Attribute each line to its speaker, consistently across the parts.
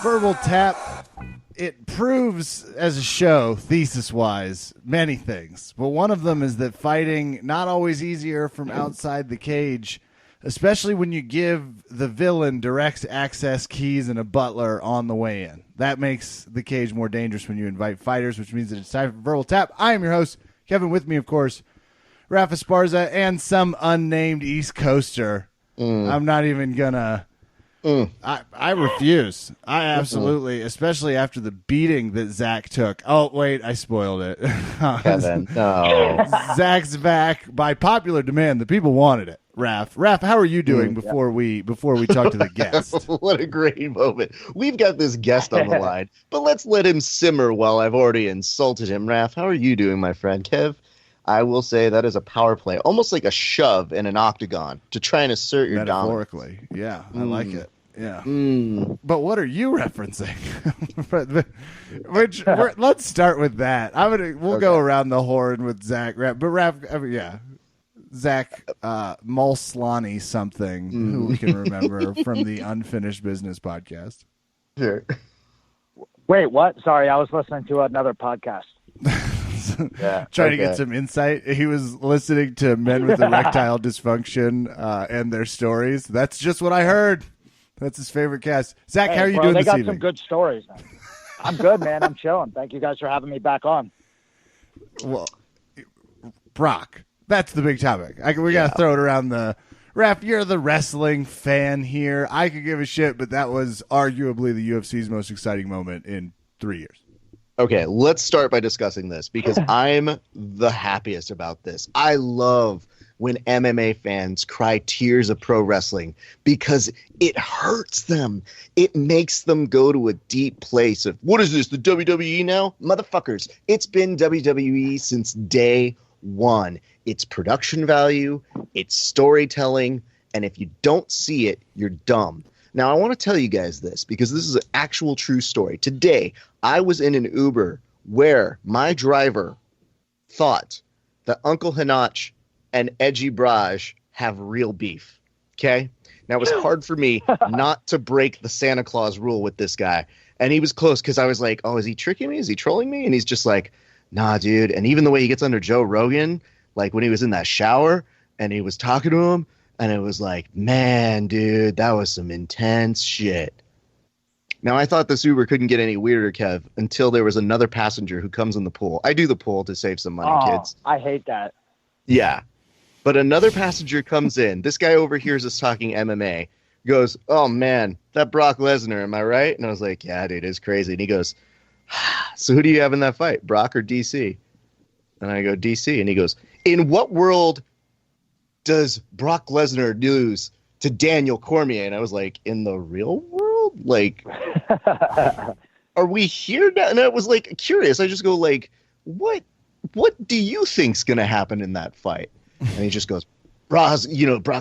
Speaker 1: Verbal Tap, it proves as a show, thesis-wise, many things. But one of them is that fighting not always easier from outside the cage, especially when you give the villain direct access keys and a butler on the way in. That makes the cage more dangerous when you invite fighters, which means that it's time for Verbal Tap. I am your host, Kevin. With me, of course, Rafa Esparza and some unnamed East Coaster. I'm not even gonna... I refuse. I absolutely, especially after the beating that Zach took. Oh, wait, I spoiled it.
Speaker 2: Kevin, no.
Speaker 1: Zach's back by popular demand. The people wanted it. Raph, how are you doing before we talk to the guest?
Speaker 2: What a great moment. We've got this guest on the line, but let's let him simmer while I've already insulted him. Raph, how are you doing, my friend? Kev, I will say that is a power play, almost like a shove in an octagon to try and assert your dominance.
Speaker 1: Metaphorically, yeah, I like it. Yeah, but what are you referencing? Let's start with that. We'll go around the horn with Zach. Zach Mulslani something who we can remember from the Unfinished Business podcast.
Speaker 2: Sure.
Speaker 3: Wait, what? Sorry, I was listening to another podcast.
Speaker 1: Trying to get some insight. He was listening to men with erectile dysfunction and their stories. That's just what I heard. That's his favorite cast. Zach, how are you doing this evening?
Speaker 3: They got some good stories. Man. I'm good, man. I'm chilling. Thank you guys for having me back on.
Speaker 1: Well, Brock, that's the big topic. We got to throw it around the... Raph, you're the wrestling fan here. I could give a shit, but that was arguably the UFC's most exciting moment in 3 years.
Speaker 2: Okay, let's start by discussing this because I'm the happiest about this. I love when MMA fans cry tears of pro wrestling because it hurts them. It makes them go to a deep place of, what is this, the WWE now? Motherfuckers, it's been WWE since day one. It's production value, it's storytelling, and if you don't see it, you're dumb. Now, I want to tell you guys this because this is an actual true story. Today, I was in an Uber where my driver thought that Uncle Hanach and Edgy Braj have real beef. Okay? Now, it was hard for me not to break the Santa Claus rule with this guy. And he was close because I was like, oh, is he tricking me? Is he trolling me? And he's just like, nah, dude. And even the way he gets under Joe Rogan, like when he was in that shower and he was talking to him, and it was like, man, dude, that was some intense shit. Now, I thought this Uber couldn't get any weirder, Kev, until there was another passenger who comes in the pool. I do the pool to save some money, kids.
Speaker 3: I hate that.
Speaker 2: Yeah. But another passenger comes in. This guy overhears us talking MMA. Goes, oh, man, that Brock Lesnar, am I right? And I was like, yeah, dude, it's crazy. And he goes, so who do you have in that fight, Brock or DC? And I go, DC. And he goes, in what world does Brock Lesnar lose to Daniel Cormier? And I was like, in the real world? Like, are we here now? And I was like, curious. I just go like, what do you think's going to happen in that fight? And he just goes, Brock's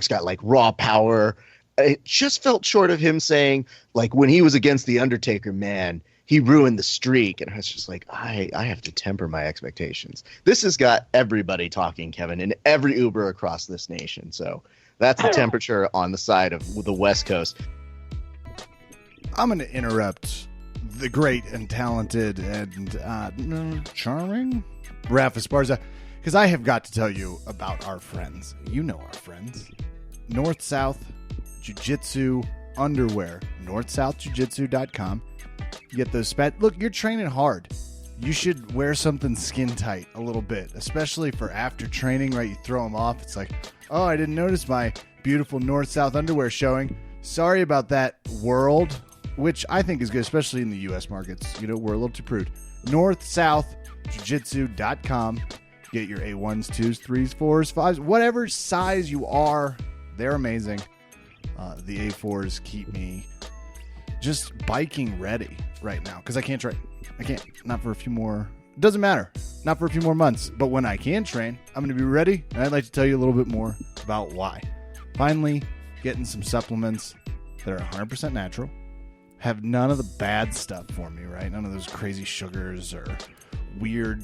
Speaker 2: got like raw power. It just felt short of him saying, like, when he was against The Undertaker, man, he ruined the streak. And I was just like, I have to temper my expectations. This has got everybody talking, Kevin, in every Uber across this nation. So that's the temperature on the side of the West Coast.
Speaker 1: I'm going to interrupt the great and talented and charming Rafa Esparza because I have got to tell you about our friends. You know our friends. North-South Jiu-Jitsu underwear. NorthSouthJiu-Jitsu.com. You get those look, you're training hard. You should wear something skin tight a little bit, especially for after training, right? You throw them off. It's like, oh, I didn't notice my beautiful North-South underwear showing. Sorry about that, world, which I think is good, especially in the U.S. markets. You know, we're a little too prude. NorthSouthJiu-Jitsu.com. Get your A1s, 2s, 3s, 4s, 5s, whatever size you are. They're amazing. The A4s keep me just biking ready right now because I can't train. I can't. Not for a few more. It doesn't matter. Not for a few more months. But when I can train, I'm going to be ready. And I'd like to tell you a little bit more about why. Finally, getting some supplements that are 100% natural. Have none of the bad stuff for me, right? None of those crazy sugars or weird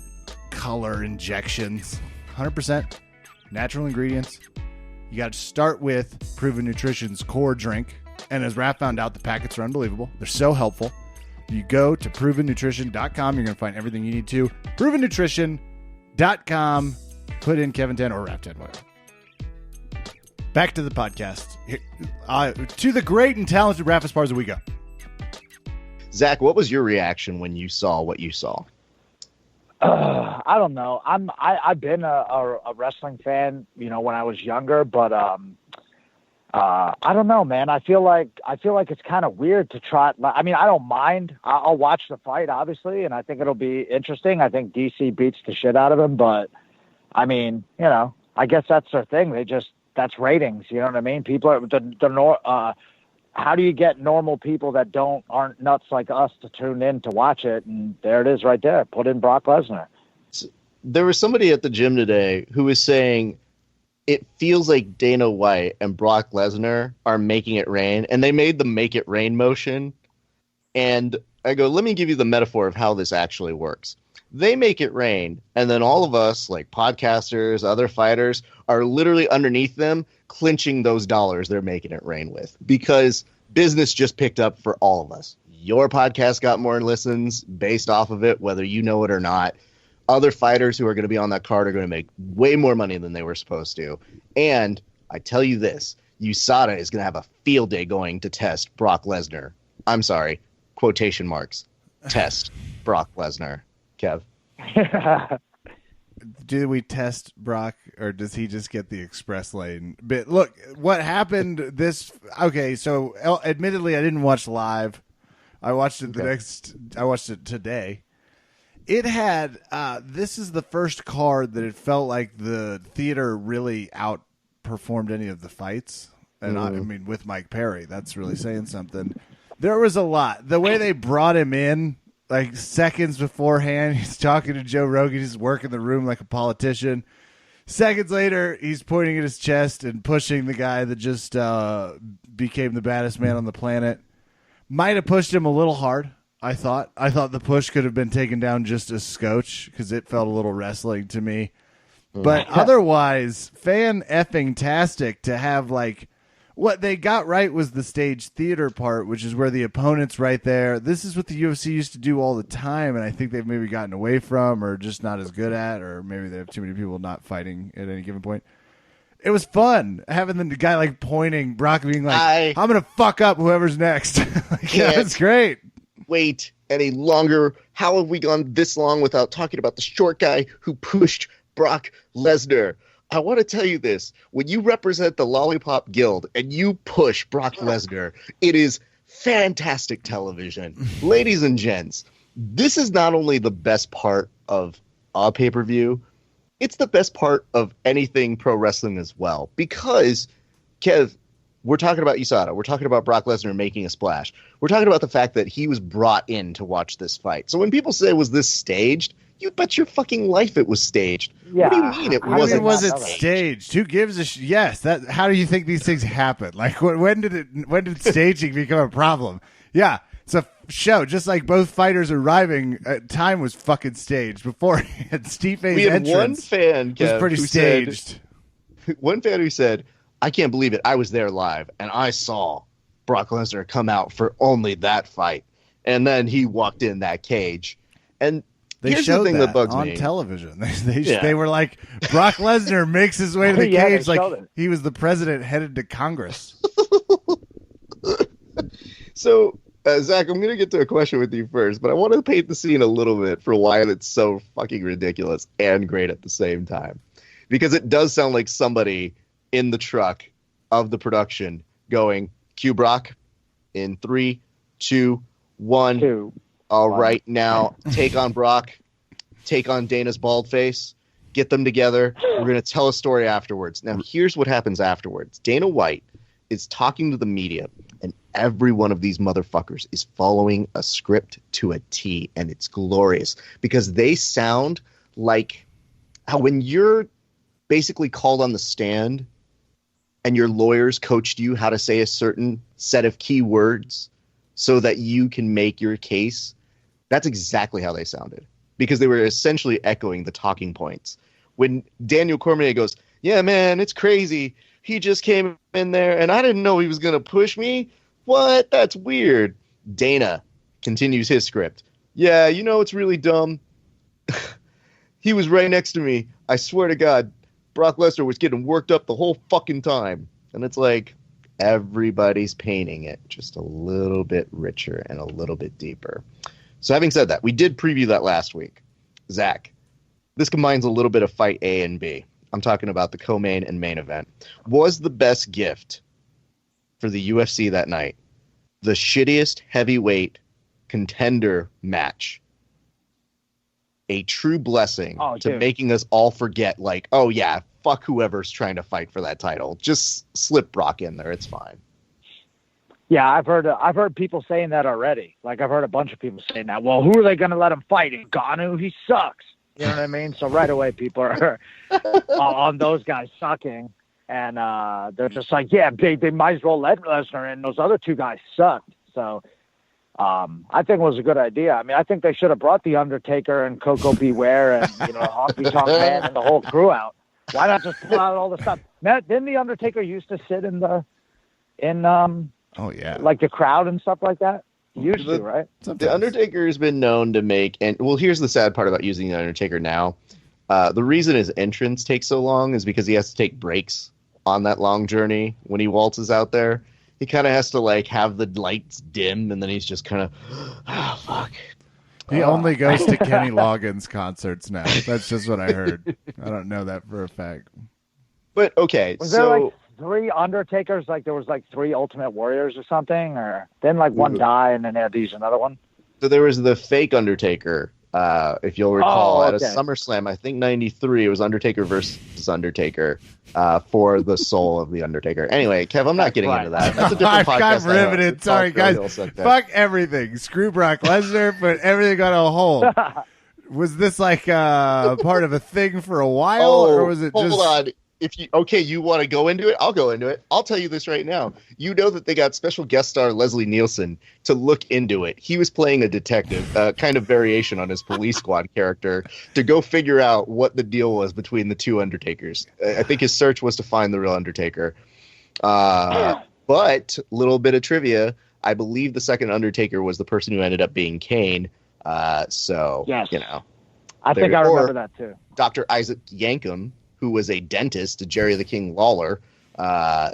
Speaker 1: color injections. 100% natural ingredients. You got to start with Proven Nutrition's core drink. And as Raph found out, the packets are unbelievable. They're so helpful. You go to provennutrition.com. You're going to find everything you need to. provennutrition.com. Put in Kevin 10 or Rap 10, whatever. Back to the podcast. To the great and talented Rap Esparza we go.
Speaker 2: Zach, what was your reaction when you saw what you saw?
Speaker 3: I don't know. I've been a wrestling fan, when I was younger, but I don't know, man. I feel like it's kind of weird to try. I mean, I don't mind. I'll watch the fight, obviously, and I think it'll be interesting. I think DC beats the shit out of him, but I mean, I guess that's their thing. That's ratings. You know what I mean? People are how do you get normal people that aren't nuts like us to tune in to watch it? And there it is right there. Put in Brock Lesnar.
Speaker 2: There was somebody at the gym today who was saying it feels like Dana White and Brock Lesnar are making it rain, and they made the make it rain motion. And I go, let me give you the metaphor of how this actually works. They make it rain, and then all of us, like podcasters, other fighters, are literally underneath them, clinching those dollars they're making it rain with, because business just picked up for all of us. Your podcast got more listens based off of it, whether you know it or not. Other fighters who are going to be on that card are going to make way more money than they were supposed to. And I tell you this, USADA is going to have a field day going to test Brock Lesnar. I'm sorry, quotation marks, test Brock Lesnar. Kev?
Speaker 1: Do we test Brock, or does he just get the express lane? But look, what happened okay, so admittedly I didn't watch live. I watched it I watched it today. It had this is the first card that it felt like the theater really outperformed any of the fights. And I mean, with Mike Perry, that's really saying something. There was a lot. The way they brought him in, like seconds beforehand, he's talking to Joe Rogan. He's working the room like a politician. Seconds later, he's pointing at his chest and pushing the guy that just became the baddest man on the planet. Might have pushed him a little hard, I thought. I thought the push could have been taken down just a scotch because it felt a little wrestling to me. But otherwise, fan-effing-tastic to have, like, what they got right was the stage theater part, which is where the opponent's right there. This is what the UFC used to do all the time, and I think they've maybe gotten away from or just not as good at, or maybe they have too many people not fighting at any given point. It was fun having the guy like pointing, Brock being like, I'm going to fuck up whoever's next. Yeah, it's great.
Speaker 2: Wait any longer. How have we gone this long without talking about the short guy who pushed Brock Lesnar? I want to tell you this. When you represent the Lollipop Guild and you push Brock Lesnar, it is fantastic television. Ladies and gents, this is not only the best part of a pay-per-view, it's the best part of anything pro wrestling as well. Because, Kev, we're talking about USADA. We're talking about Brock Lesnar making a splash. We're talking about the fact that he was brought in to watch this fight. So when people say, was this staged? You bet your fucking life it was staged.
Speaker 3: Yeah.
Speaker 2: What do you mean it wasn't?
Speaker 1: Was it staged? Who gives a yes? How do you think these things happen? Like when did staging become a problem? Yeah, it's a show. Just like both fighters arriving, time was fucking staged beforehand. Stipe's entrance
Speaker 2: one fan, Kev,
Speaker 1: was pretty staged.
Speaker 2: One fan who said, "I can't believe it. I was there live and I saw Brock Lesnar come out for only that fight, and then he walked in that cage." And
Speaker 1: they
Speaker 2: here's
Speaker 1: showed
Speaker 2: the thing that bugs
Speaker 1: on
Speaker 2: me.
Speaker 1: television. They were like, Brock Lesnar makes his way to the cage like he was the president headed to Congress.
Speaker 2: So, Zach, I'm going to get to a question with you first, but I want to paint the scene a little bit for why it's so fucking ridiculous and great at the same time. Because it does sound like somebody in the truck of the production going, cue Brock in 3, 2, 1. All right, now take on Brock, take on Dana's bald face, get them together. We're going to tell a story afterwards. Now, here's what happens afterwards. Dana White is talking to the media, and every one of these motherfuckers is following a script to a T, and it's glorious because they sound like how when you're basically called on the stand and your lawyers coached you how to say a certain set of key words so that you can make your case. That's exactly how they sounded because they were essentially echoing the talking points. When Daniel Cormier goes, yeah, man, it's crazy. He just came in there and I didn't know he was going to push me. What? That's weird. Dana continues his script. Yeah, you know it's really dumb? He was right next to me. I swear to God, Brock Lesnar was getting worked up the whole fucking time. And it's like, everybody's painting it just a little bit richer and a little bit deeper. So having said that, we did preview that last week. Zach, this combines a little bit of fight A and B. I'm talking about the co-main and main event. Was the best gift for the UFC that night the shittiest heavyweight contender match? A true blessing to making us all forget, like, oh yeah, fuck whoever's trying to fight for that title. Just slip Brock in there. It's fine.
Speaker 3: Yeah, I've heard people saying that already. Like, I've heard a bunch of people saying that. Well, who are they going to let him fight? Ngannou, he sucks. You know what I mean? So right away, people are on those guys sucking. And they're just like, yeah, they might as well let Lesnar in. Those other two guys sucked. So I think it was a good idea. I mean, I think they should have brought The Undertaker and Coco Beware and, Honky Tonk Man and the whole crew out. Why not just pull out all the stuff? Matt, didn't The Undertaker used to sit in like the crowd and stuff like that? Used to, right?
Speaker 2: Sometimes. The Undertaker has been known to make, and well, here's the sad part about using The Undertaker now. The reason his entrance takes so long is because he has to take breaks on that long journey when he waltzes out there. He kind of has to like have the lights dim, and then he's just kind of, oh fuck.
Speaker 1: He only goes to Kenny Loggins concerts now. That's just what I heard. I don't know that for a fact.
Speaker 2: But okay,
Speaker 3: was there like 3 Undertakers? Like there was like 3 Ultimate Warriors or something, or then like one die, and then they had another one.
Speaker 2: So there was the fake Undertaker. If you'll recall, at a SummerSlam, I think '93, it was Undertaker versus Undertaker for the soul of the Undertaker. Anyway, Kev, I'm not getting into that. That's a different podcast.
Speaker 1: I'm riveted. Sorry, guys. Fuck everything. Screw Brock Lesnar. Put everything on a hold. Was this like part of a thing for a while, or was it just?
Speaker 2: Hold on. If you want to go into it, I'll go into it. I'll tell you this right now. You know that they got special guest star Leslie Nielsen to look into it. He was playing a detective, kind of variation on his Police Squad character, to go figure out what the deal was between the 2 Undertakers. I think his search was to find the real Undertaker. But little bit of trivia: I believe the second Undertaker was the person who ended up being Kane. So yes.
Speaker 3: I think I remember that too.
Speaker 2: Dr. Isaac Yankem, who was a dentist to Jerry the King Lawler.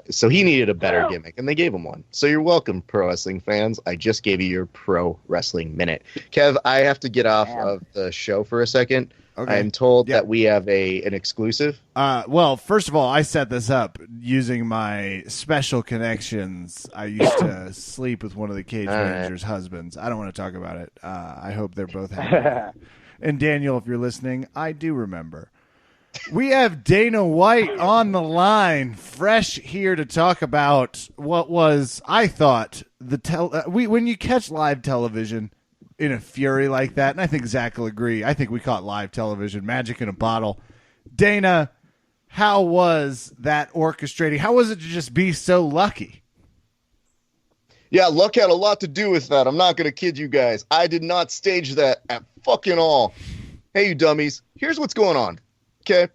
Speaker 2: So he needed a better gimmick, and they gave him one. So you're welcome, pro wrestling fans. I just gave you your pro wrestling minute. Kev, I have to get off of the show for a second. Okay. I'm told that we have an exclusive.
Speaker 1: Well, first of all, I set this up using my special connections. I used to sleep with one of the cage manager's husbands. I don't want to talk about it. I hope they're both happy. And Daniel, if you're listening, I do remember. We have Dana White on the line, fresh here to talk about what was, I thought, when you catch live television in a fury like that, and I think Zach will agree, I think we caught live television magic in a bottle. Dana, how was that orchestrating? How was it to just be so lucky?
Speaker 2: Yeah, luck had a lot to do with that. I'm not going to kid you guys. I did not stage that at fucking all. Hey, you dummies, here's what's going on. Okay,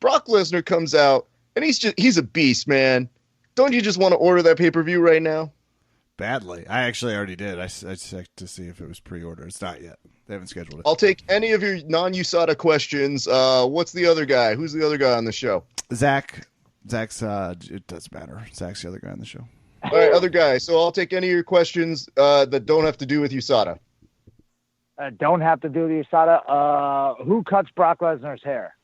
Speaker 2: Brock Lesnar comes out, and he's a beast, man. Don't you just want to order that pay-per-view right now?
Speaker 1: Badly. I actually already did. I checked to see if it was pre-order. It's not yet. They haven't scheduled it.
Speaker 2: I'll take any of your non-USADA questions. What's the other guy? Who's the other guy on the show?
Speaker 1: Zach. Zach's, it doesn't matter. Zach's the other guy on the show.
Speaker 2: All right, other guy. So I'll take any of your questions that don't have to do with USADA.
Speaker 3: Don't have to do with USADA. Who cuts Brock Lesnar's hair?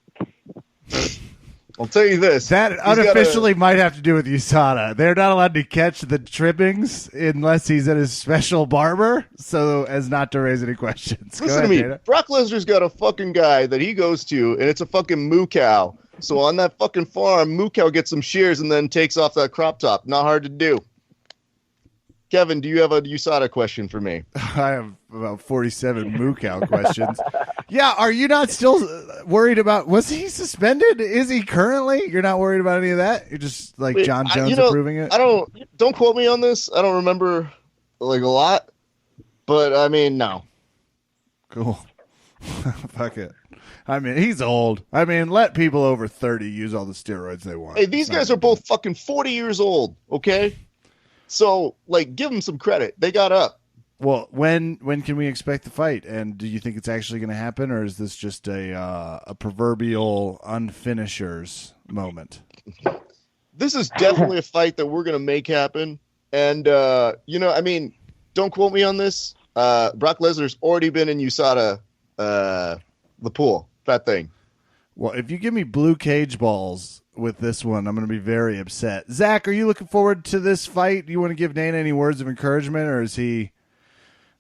Speaker 2: I'll tell you this.
Speaker 1: That unofficially might have to do with USADA. They're not allowed to catch the trimmings unless he's at his special barber, so as not to raise any questions.
Speaker 2: Listen to me. Dana. Brock Lesnar's got a fucking guy that he goes to, and it's a fucking moo cow. So on that fucking farm, moo cow gets some shears and then takes off that crop top. Not hard to do. Kevin, do you have a USADA question for me?
Speaker 1: I have about 47 moo cow questions. Yeah, are you not still worried about, was he suspended? Is he currently? You're not worried about any of that? You're just like John Jones approving it?
Speaker 2: Don't quote me on this. I don't remember like a lot, but I mean, no.
Speaker 1: Cool. Fuck it. I mean, he's old. I mean, let people over 30 use all the steroids they want.
Speaker 2: Hey, these guys are both fucking 40 years old, okay? So, like, give them some credit. They got up.
Speaker 1: Well, when can we expect the fight? And do you think it's actually going to happen, or is this just a proverbial unfinishers moment?
Speaker 2: This is definitely a fight that we're going to make happen. And, don't quote me on this. Brock Lesnar's already been in USADA, the pool, that thing.
Speaker 1: Well, if you give me blue cage balls with this one, I'm going to be very upset. Zach, are you looking forward to this fight? Do you want to give Dana any words of encouragement, or is he...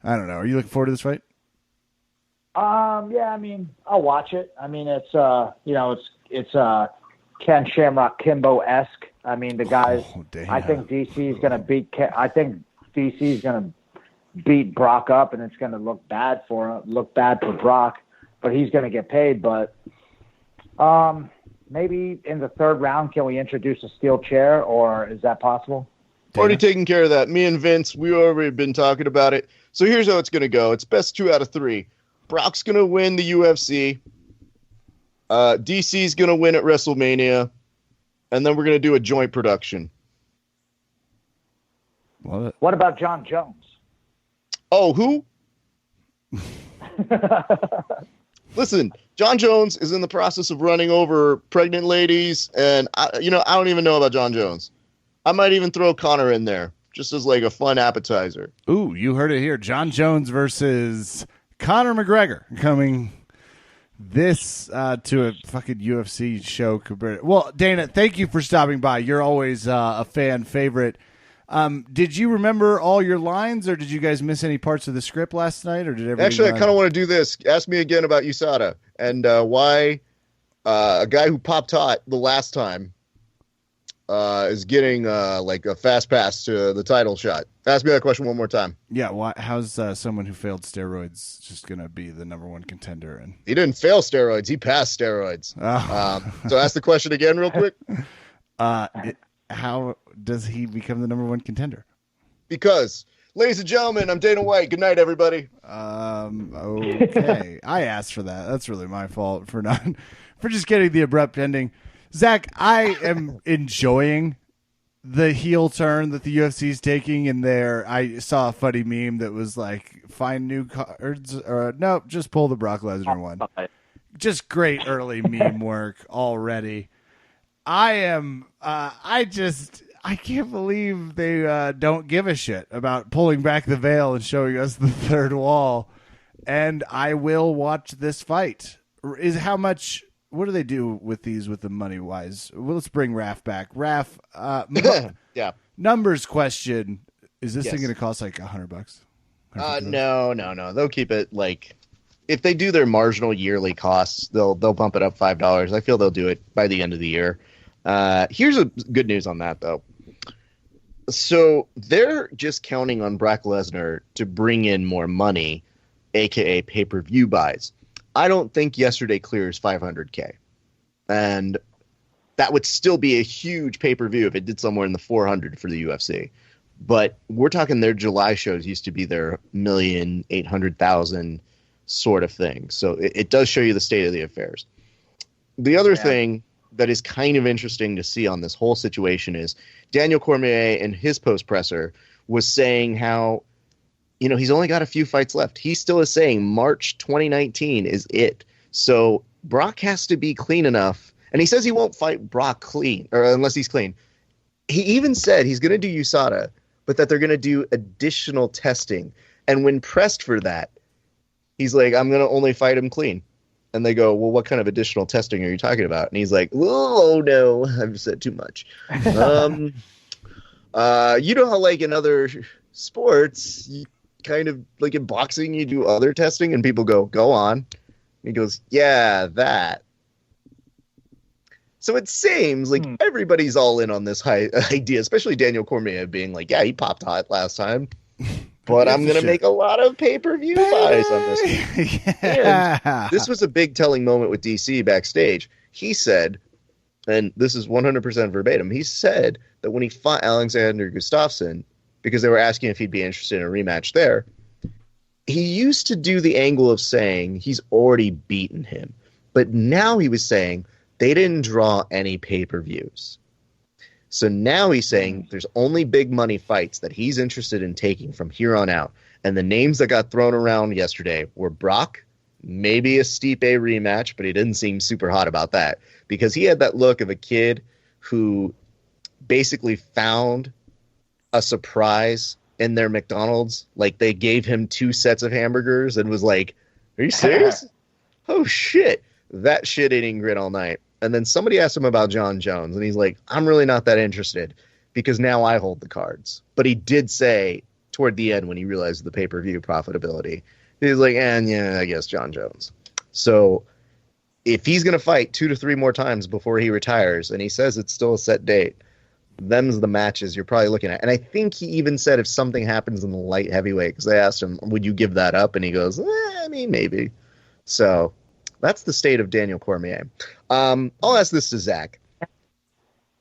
Speaker 1: I don't know. Are you looking forward to this fight?
Speaker 3: Yeah, I mean, I'll watch it. I mean, it's Ken Shamrock Kimbo-esque. I mean, the guys.
Speaker 1: Oh,
Speaker 3: I think DC is going to beat. I think DC is going to beat Brock up, and it's going to look bad for Brock, but he's going to get paid. But maybe in the third round, can we introduce a steel chair, or is that possible?
Speaker 2: Already taken care of that. Me and Vince, we already been talking about it. So here's how it's going to go. It's best 2 out of 3. Brock's going to win the UFC. DC's going to win at WrestleMania. And then we're going to do a joint production.
Speaker 3: What about John Jones?
Speaker 2: Oh, who? Listen, John Jones is in the process of running over pregnant ladies. And, I don't even know about John Jones. I might even throw Connor in there. Just as like a fun appetizer.
Speaker 1: Ooh, you heard it here. John Jones versus Conor McGregor coming this to a fucking UFC show. Well, Dana, thank you for stopping by. You're always a fan favorite. Did you remember all your lines, or did you guys miss any parts of the script last night, or did everything?
Speaker 2: Actually, I kind of want to do this. Ask me again about USADA and why a guy who popped hot the last time is getting like a fast pass to the title shot. Ask me that question one more time.
Speaker 1: Yeah, how's someone who failed steroids just going to be the number one contender? And
Speaker 2: he didn't fail steroids. He passed steroids. So ask the question again real quick.
Speaker 1: How does he become the number one contender?
Speaker 2: Because, ladies and gentlemen, I'm Dana White. Good night, everybody.
Speaker 1: Okay. I asked for that. That's really my fault for just getting the abrupt ending. Zach, I am enjoying the heel turn that the UFC is taking in there. I saw a funny meme that was like, find new cards, or no, just pull the Brock Lesnar one. Just great early meme work already. I can't believe they don't give a shit about pulling back the veil and showing us the third wall. And I will watch this fight. What do they do with these with the money wise? Well, let's bring Raph back. Raph,
Speaker 2: yeah.
Speaker 1: Numbers question. Is this thing going to cost like $100?
Speaker 2: No. They'll keep it like, if they do their marginal yearly costs, they'll bump it up $5. I feel they'll do it by the end of the year. Here's a good news on that though. So they're just counting on Brock Lesnar to bring in more money, aka pay-per-view buys. I don't think yesterday clears 500K. And that would still be a huge pay-per-view if it did somewhere in the 400 for the UFC. But we're talking their July shows used to be their 1,800,000 sort of thing. So it does show you the state of the affairs. The other thing that is kind of interesting to see on this whole situation is Daniel Cormier in his post-presser was saying how, he's only got a few fights left. He still is saying March 2019 is it. So Brock has to be clean enough. And he says he won't fight Brock clean, or unless he's clean. He even said he's going to do USADA, but that they're going to do additional testing. And when pressed for that, he's like, I'm going to only fight him clean. And they go, well, what kind of additional testing are you talking about? And he's like, oh, no, I've said too much. You know how, like, in other sports, you kind of, like in boxing, you do other testing, and people go on. And he goes, yeah, that. So it seems like everybody's all in on this idea, especially Daniel Cormier being like, yeah, he popped hot last time. But I'm going to make a lot of pay-per-view buys on this.
Speaker 1: Yeah.
Speaker 2: And this was a big telling moment with DC backstage. He said, and this is 100% verbatim, he said that when he fought Alexander Gustafsson, because they were asking if he'd be interested in a rematch there, he used to do the angle of saying he's already beaten him. But now he was saying they didn't draw any pay-per-views. So now he's saying there's only big money fights that he's interested in taking from here on out. And the names that got thrown around yesterday were Brock, maybe a Stipe rematch, but he didn't seem super hot about that because he had that look of a kid who basically found a surprise in their McDonald's. Like they gave him 2 sets of hamburgers and was like, are you serious? Oh, shit. That shit eating grit all night. And then somebody asked him about John Jones, and he's like, I'm really not that interested because now I hold the cards. But he did say toward the end when he realized the pay-per-view profitability, he was like, and yeah, I guess John Jones. So if he's going to fight 2 to 3 more times before he retires, and he says it's still a set date, them's the matches you're probably looking at. And I think he even said if something happens in the light heavyweight, because they asked him, would you give that up? And he goes, I mean, maybe. So that's the state of Daniel Cormier. I'll ask this to Zach.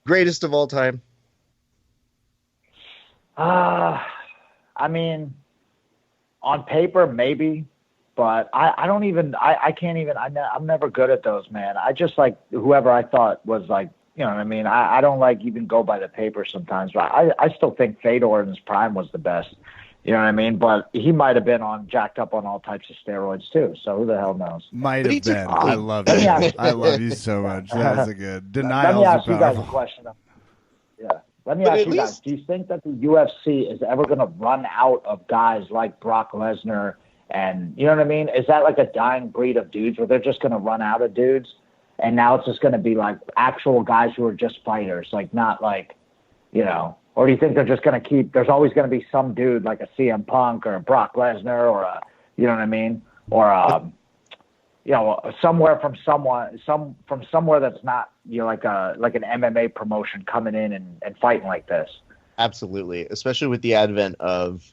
Speaker 2: Greatest of all time?
Speaker 3: I mean, on paper, maybe, but I don't even, I can't even, I'm never good at those, man. I just like whoever I thought was like, you know what I mean? I don't like even go by the paper sometimes, but I still think Fedor in his prime was the best. You know what I mean? But he might have been jacked up on all types of steroids too. So who the hell knows?
Speaker 1: Might have been. I love you. I love you so much. That was a good denial.
Speaker 3: Let me ask you guys a question. Yeah. Let me ask you guys. Do you think that the UFC is ever going to run out of guys like Brock Lesnar? And you know what I mean? Is that like a dying breed of dudes where they're just going to run out of dudes? And now it's just going to be like actual guys who are just fighters, like not like, you know. Or do you think they're just going to keep? There's always going to be some dude like a CM Punk or a Brock Lesnar or a, you know what I mean, or you know, somewhere from somewhere that's not, you know, like an MMA promotion coming in and fighting like this.
Speaker 2: Absolutely, especially with the advent of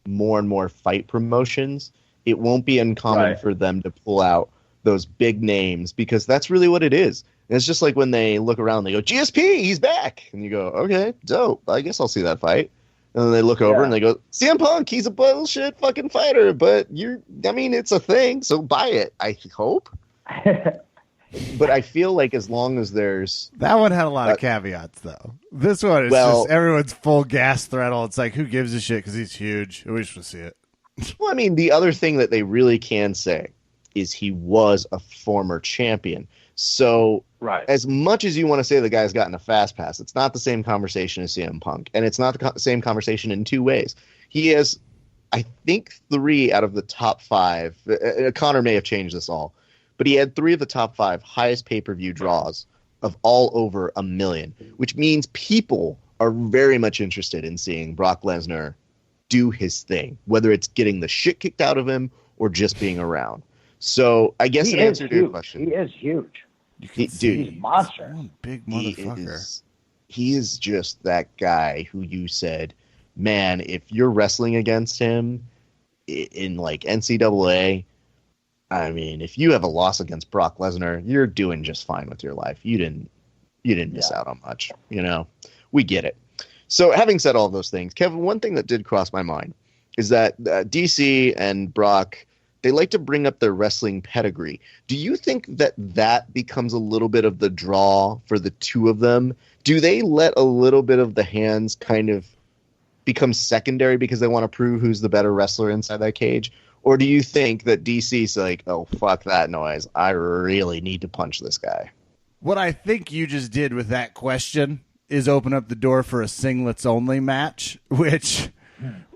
Speaker 2: more and more fight promotions, it won't be uncommon for them to pull out those big names because that's really what it is. And it's just like when they look around, they go, GSP, he's back. And you go, okay, dope. I guess I'll see that fight. And then they look over and they go, CM Punk, he's a bullshit fucking fighter, but it's a thing, so buy it, I hope. But I feel like as long as there's...
Speaker 1: That one had a lot of caveats, though. This one is just everyone's full gas throttle. It's like, who gives a shit because he's huge. We should see it.
Speaker 2: Well, I mean, the other thing that they really can say is he was a former champion. So as much as you want to say the guy's gotten a fast pass, it's not the same conversation as CM Punk. And it's not the same conversation in 2 ways. He has, I think, 3 out of the top 5. Connor may have changed this all. But he had 3 of the top 5 highest pay-per-view draws of all over 1 million. Which means people are very much interested in seeing Brock Lesnar do his thing. Whether it's getting the shit kicked out of him or just being around. So I guess in answer to your question.
Speaker 3: He is huge.
Speaker 2: He's
Speaker 3: a monster.
Speaker 1: One big motherfucker.
Speaker 2: He is just that guy who you said, man, if you're wrestling against him in like NCAA, I mean, if you have a loss against Brock Lesnar, you're doing just fine with your life. You didn't miss out on much. You know, we get it. So having said all of those things, Kevin, one thing that did cross my mind is that DC and Brock, they like to bring up their wrestling pedigree. Do you think that becomes a little bit of the draw for the two of them? Do they let a little bit of the hands kind of become secondary because they want to prove who's the better wrestler inside that cage? Or do you think that DC's like, oh, fuck that noise. I really need to punch this guy?
Speaker 1: What I think you just did with that question is open up the door for a singlets only match, which...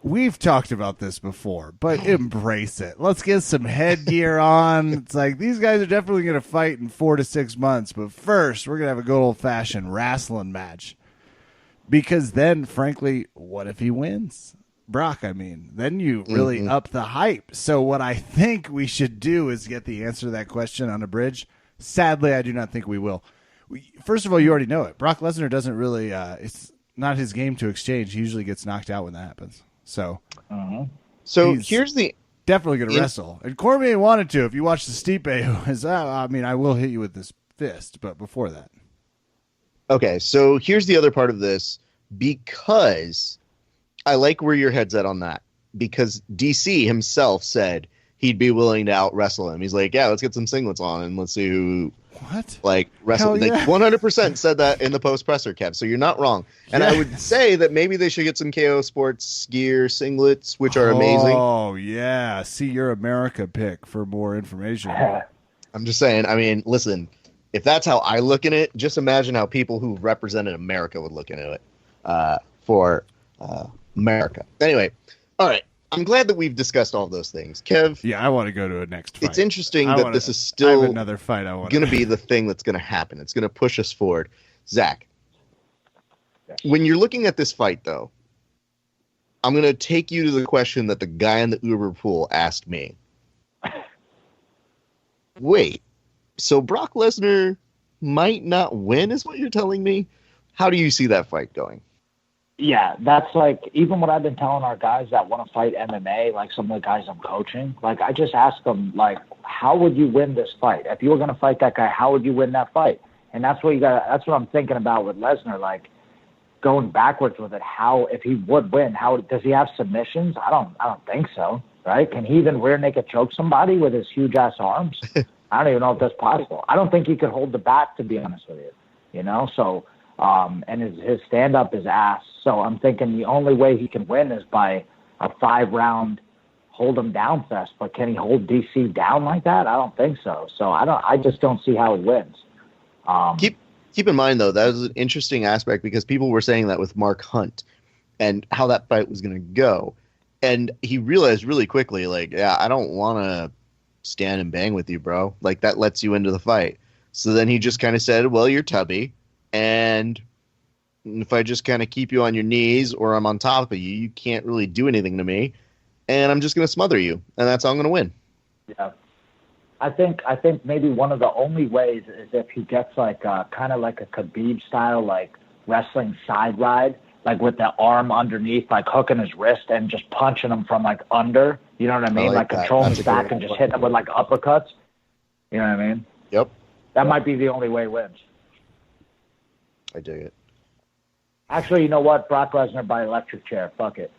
Speaker 1: We've talked about this before, but embrace it. Let's get some headgear on. It's like these guys are definitely going to fight in 4 to 6 months, but first we're going to have a good old-fashioned wrestling match. Because then, frankly, what if he wins? Brock, I mean. Then you really up the hype. So what I think we should do is get the answer to that question on a bridge. Sadly, I do not think we will. First of all, you already know it. Brock Lesnar doesn't really it's not his game to exchange. He usually gets knocked out when that happens. So,
Speaker 2: here's the
Speaker 1: definitely going to wrestle. And Cormier wanted to. If you watch the Stipe, who is, I mean, I will hit you with this fist, but before that.
Speaker 2: Okay, so here's the other part of this, because I like where your head's at on that. Because DC himself said he'd be willing to out wrestle him. He's like, yeah, let's get some singlets on and let's see
Speaker 1: What?
Speaker 2: Like wrestling,
Speaker 1: Hell yeah.
Speaker 2: like 100% said that in the post presser, Kev. So you're not wrong. And I would say that maybe they should get some KO Sports gear singlets, which are amazing.
Speaker 1: Oh yeah, see your America pick for more information.
Speaker 2: I'm just saying. I mean, listen, if that's how I look at it, just imagine how people who represented America would look into it for America. Anyway, all right. I'm glad that we've discussed all those things. Kev?
Speaker 1: Yeah, I want to go to a next fight.
Speaker 2: It's interesting that this is still
Speaker 1: another fight I want
Speaker 2: going to be the thing that's going to happen. It's going to push us forward. Zach, when you're looking at this fight, though, I'm going to take you to the question that the guy in the Uber pool asked me. Wait, so Brock Lesnar might not win is what you're telling me? How do you see that fight going?
Speaker 3: Yeah, that's like even what I've been telling our guys that want to fight MMA, like some of the guys I'm coaching. Like I just ask them, like, how would you win this fight? If you were going to fight that guy, how would you win that fight? And that's what you got. That's what I'm thinking about with Lesnar. Like going backwards with it. How if he would win? How does he have submissions? I don't think so. Right? Can he even rear naked choke somebody with his huge ass arms? I don't even know if that's possible. I don't think he could hold the bat, to be honest with you. You know, so. And his stand-up is ass. So I'm thinking the only way he can win is by a 5-round hold him down fest. But can he hold DC down like that? I don't think so. So I just don't see how he wins.
Speaker 2: Keep in mind though, that was an interesting aspect because people were saying that with Mark Hunt and how that fight was going to go, and he realized really quickly, like, yeah, I don't want to stand and bang with you, bro. Like that lets you into the fight. So then he just kind of said, well, you're tubby. And if I just kind of keep you on your knees or I'm on top of you, you can't really do anything to me. And I'm just going to smother you. And that's how I'm going to win.
Speaker 3: Yeah. I think maybe one of the only ways is if he gets like kind of like a Khabib style, like wrestling side ride, like with the arm underneath, like hooking his wrist and just punching him from like under. You know what I mean? Like controlling his back and just hitting him with like uppercuts. You know what I mean?
Speaker 2: Yep.
Speaker 3: That might be the only way he wins.
Speaker 2: I dig it.
Speaker 3: Actually, you know what? Brock Lesnar by electric chair. Fuck it.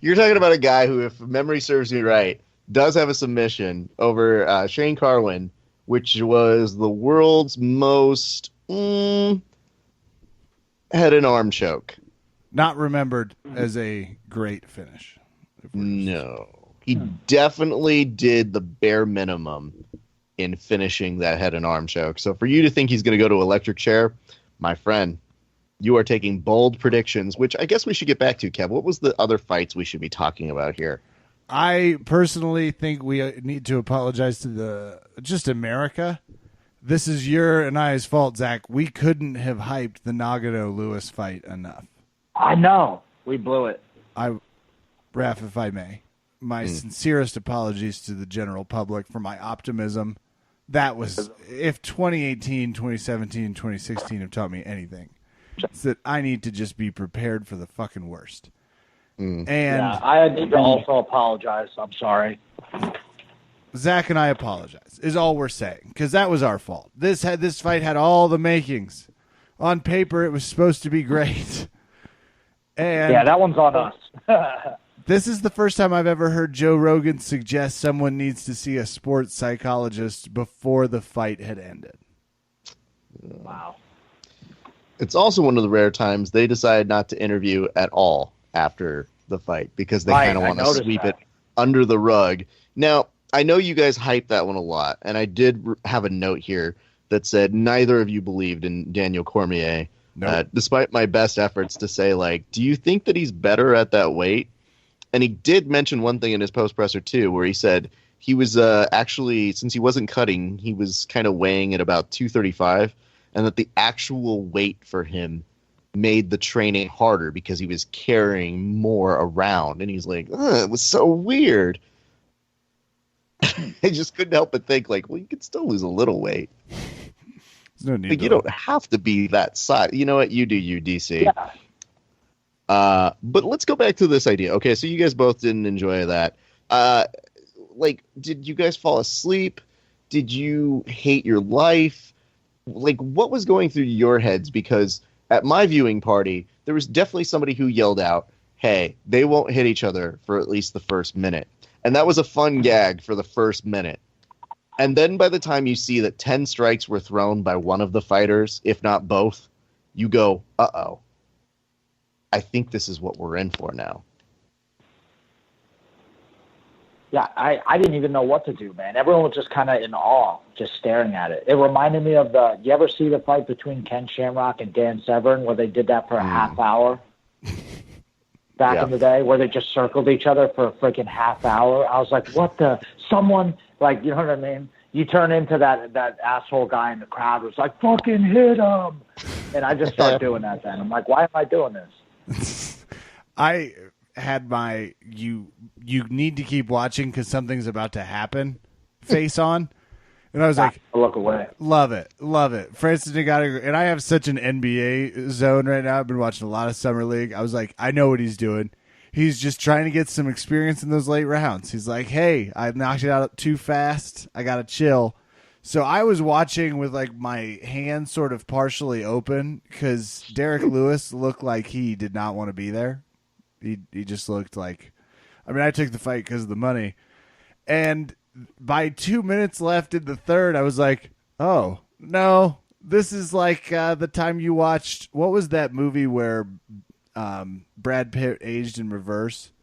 Speaker 2: You're talking about a guy who, if memory serves me right, does have a submission over Shane Carwin, which was the world's most head and arm choke.
Speaker 1: Not remembered as a great finish.
Speaker 2: No. He definitely did the bare minimum in finishing that head and arm choke. So for you to think he's going to go to electric chair, my friend, you are taking bold predictions, which I guess we should get back to, Kev. What was the other fights we should be talking about here?
Speaker 1: I personally think we need to apologize to just America. This is your and I's fault, Zach. We couldn't have hyped the Nagano-Lewis fight enough.
Speaker 3: I know. We blew it.
Speaker 1: Raph, if I may, my sincerest apologies to the general public for my optimism. That was, if 2018, 2017, 2016 have taught me anything, it's that I need to just be prepared for the fucking worst. And
Speaker 3: yeah, I need to also apologize. I'm sorry.
Speaker 1: Zach and I apologize, is all we're saying, because that was our fault. This fight had all the makings. On paper, it was supposed to be great. And
Speaker 3: yeah, that one's on us.
Speaker 1: This is the first time I've ever heard Joe Rogan suggest someone needs to see a sports psychologist before the fight had ended.
Speaker 3: Wow.
Speaker 2: It's also one of the rare times they decided not to interview at all after the fight because they kind of want to sweep it under the rug. Now, I know you guys hyped that one a lot, and I did have a note here that said neither of you believed in Daniel Cormier, despite my best efforts to say, like, do you think that he's better at that weight? And he did mention one thing in his post-presser, too, where he said he was actually, since he wasn't cutting, he was kind of weighing at about 235, and that the actual weight for him made the training harder because he was carrying more around. And he's like, it was so weird. I just couldn't help but think, like, well, you could still lose a little weight.
Speaker 1: There's no need
Speaker 2: like, you don't have to be that size. You know what? You do you, DC.
Speaker 3: Yeah.
Speaker 2: But let's go back to this idea. Okay, so you guys both didn't enjoy that. Like, did you guys fall asleep? Did you hate your life? Like, what was going through your heads? Because at my viewing party, there was definitely somebody who yelled out, hey, they won't hit each other for at least the first minute. And that was a fun gag for the first minute. And then by the time you see that 10 strikes were thrown by one of the fighters, if not both, you go, uh-oh. I think this is what we're in for now.
Speaker 3: Yeah, I didn't even know what to do, man. Everyone was just kind of in awe, just staring at it. It reminded me of you ever see the fight between Ken Shamrock and Dan Severn where they did that for a half hour back in the day, where they just circled each other for a freaking half hour? I was like, what the? Someone, like, you know what I mean? You turn into that asshole guy in the crowd who's like, fucking hit him. And I just started doing that then. I'm like, why am I doing this?
Speaker 1: I had my you need to keep watching because something's about to happen face on, and I was like,
Speaker 3: look away.
Speaker 1: Love it. Francis Ngannou, and I have such an NBA zone right now. I've been watching a lot of summer league. I was like, I know what he's doing. He's just trying to get some experience in those late rounds. He's like, hey, I knocked it out too fast. I gotta chill. So I was watching with like my hand sort of partially open because Derek Lewis looked like he did not want to be there. He just looked like, I mean, I took the fight because of the money. And by 2 minutes left in the third, I was like, oh, no, this is like the time you watched, what was that movie where Brad Pitt aged in reverse?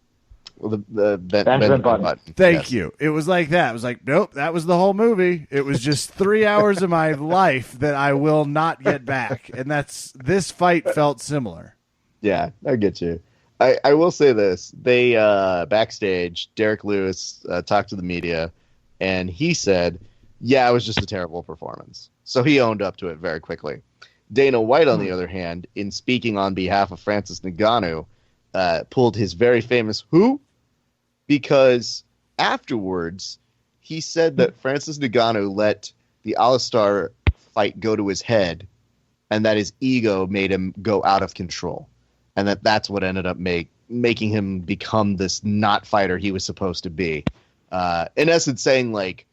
Speaker 2: Well, the Benjamin Button.
Speaker 1: Thank you. It was like that. I was like, nope, that was the whole movie. It was just 3 hours of my life that I will not get back. And this fight felt similar.
Speaker 2: Yeah, I get you. I will say this. They, backstage, Derek Lewis talked to the media, and he said, yeah, it was just a terrible performance. So he owned up to it very quickly. Dana White, on the other hand, in speaking on behalf of Francis Ngannou, pulled his very famous who? Because afterwards, he said that Francis Ngannou let the Alistar fight go to his head, and that his ego made him go out of control. And that's what ended up making him become this not fighter he was supposed to be. In essence, saying, like,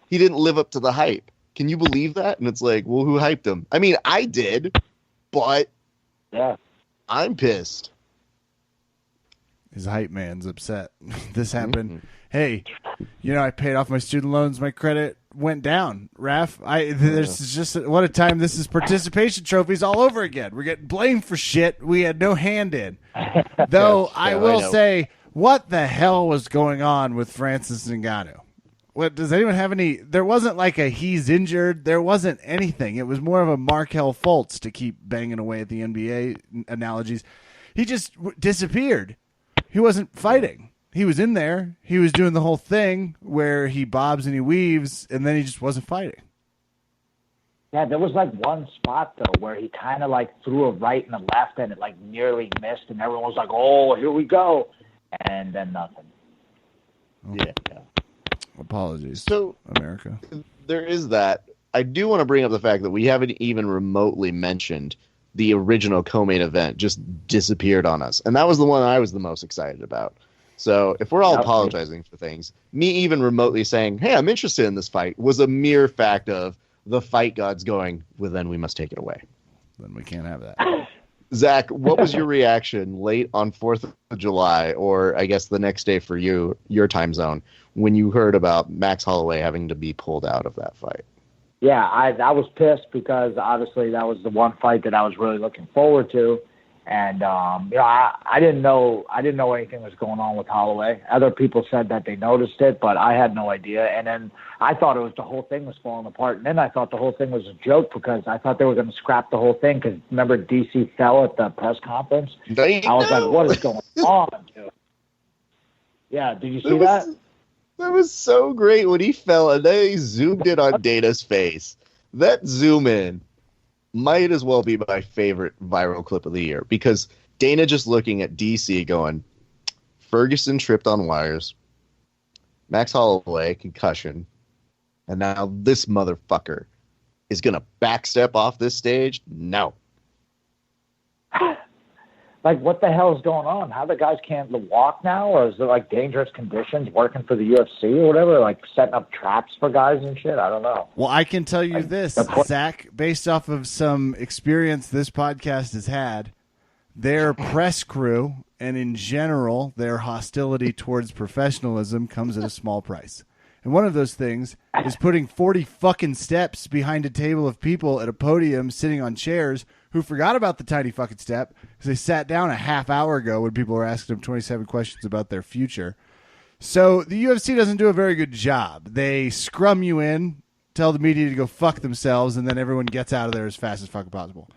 Speaker 2: he didn't live up to the hype. Can you believe that? And it's like, well, who hyped him? I mean, I did, but
Speaker 3: yeah,
Speaker 2: I'm pissed.
Speaker 1: His hype man's upset. This happened. Mm-hmm. Hey, I paid off my student loans. My credit went down. Raf, there's just what a time. This is participation trophies all over again. We're getting blamed for shit we had no hand in. Though I will say, what the hell was going on with Francis Ngannou? What does anyone have any? There wasn't like a he's injured. There wasn't anything. It was more of a Markel Fultz to keep banging away at the NBA analogies. He just disappeared. He wasn't fighting. He was in there. He was doing the whole thing where he bobs and he weaves, and then he just wasn't fighting.
Speaker 3: Yeah, there was like one spot, though, where he kind of like threw a right and a left, and it like nearly missed, and everyone was like, oh, here we go. And then nothing.
Speaker 2: Yeah.
Speaker 1: Apologies,
Speaker 2: so,
Speaker 1: America.
Speaker 2: There is that. I do want to bring up the fact that we haven't even remotely mentioned the original co-main event just disappeared on us. And that was the one I was the most excited about. So if we're all apologizing for things, me even remotely saying, hey, I'm interested in this fight was a mere fact of the fight gods going, well, then we must take it away.
Speaker 1: Then we can't have that.
Speaker 2: Zach, what was your reaction late on 4th of July, or I guess the next day for you, your time zone, when you heard about Max Holloway having to be pulled out of that fight?
Speaker 3: Yeah, I was pissed because obviously that was the one fight that I was really looking forward to. And, I didn't know anything was going on with Holloway. Other people said that they noticed it, but I had no idea. And then I thought the whole thing was falling apart. And then I thought the whole thing was a joke because I thought they were going to scrap the whole thing. Because remember DC fell at the press conference? I was like, what is going on, dude? Yeah, did you see that?
Speaker 2: That was so great when he fell and they zoomed in on Dana's face. That zoom in might as well be my favorite viral clip of the year because Dana just looking at DC going, Ferguson tripped on wires, Max Holloway, concussion, and now this motherfucker is going to backstep off this stage? No.
Speaker 3: Like, what the hell is going on? How the guys can't walk now? Or is it, like, dangerous conditions working for the UFC or whatever? Like, setting up traps for guys and shit? I don't know.
Speaker 1: Well, I can tell you this, Zach, based off of some experience this podcast has had, their press crew and, in general, their hostility towards professionalism comes at a small price. And one of those things is putting 40 fucking steps behind a table of people at a podium sitting on chairs who forgot about the tiny fucking step because they sat down a half hour ago when people were asking them 27 questions about their future. So the UFC doesn't do a very good job. They scrum you in, tell the media to go fuck themselves, and then everyone gets out of there as fast as fucking possible.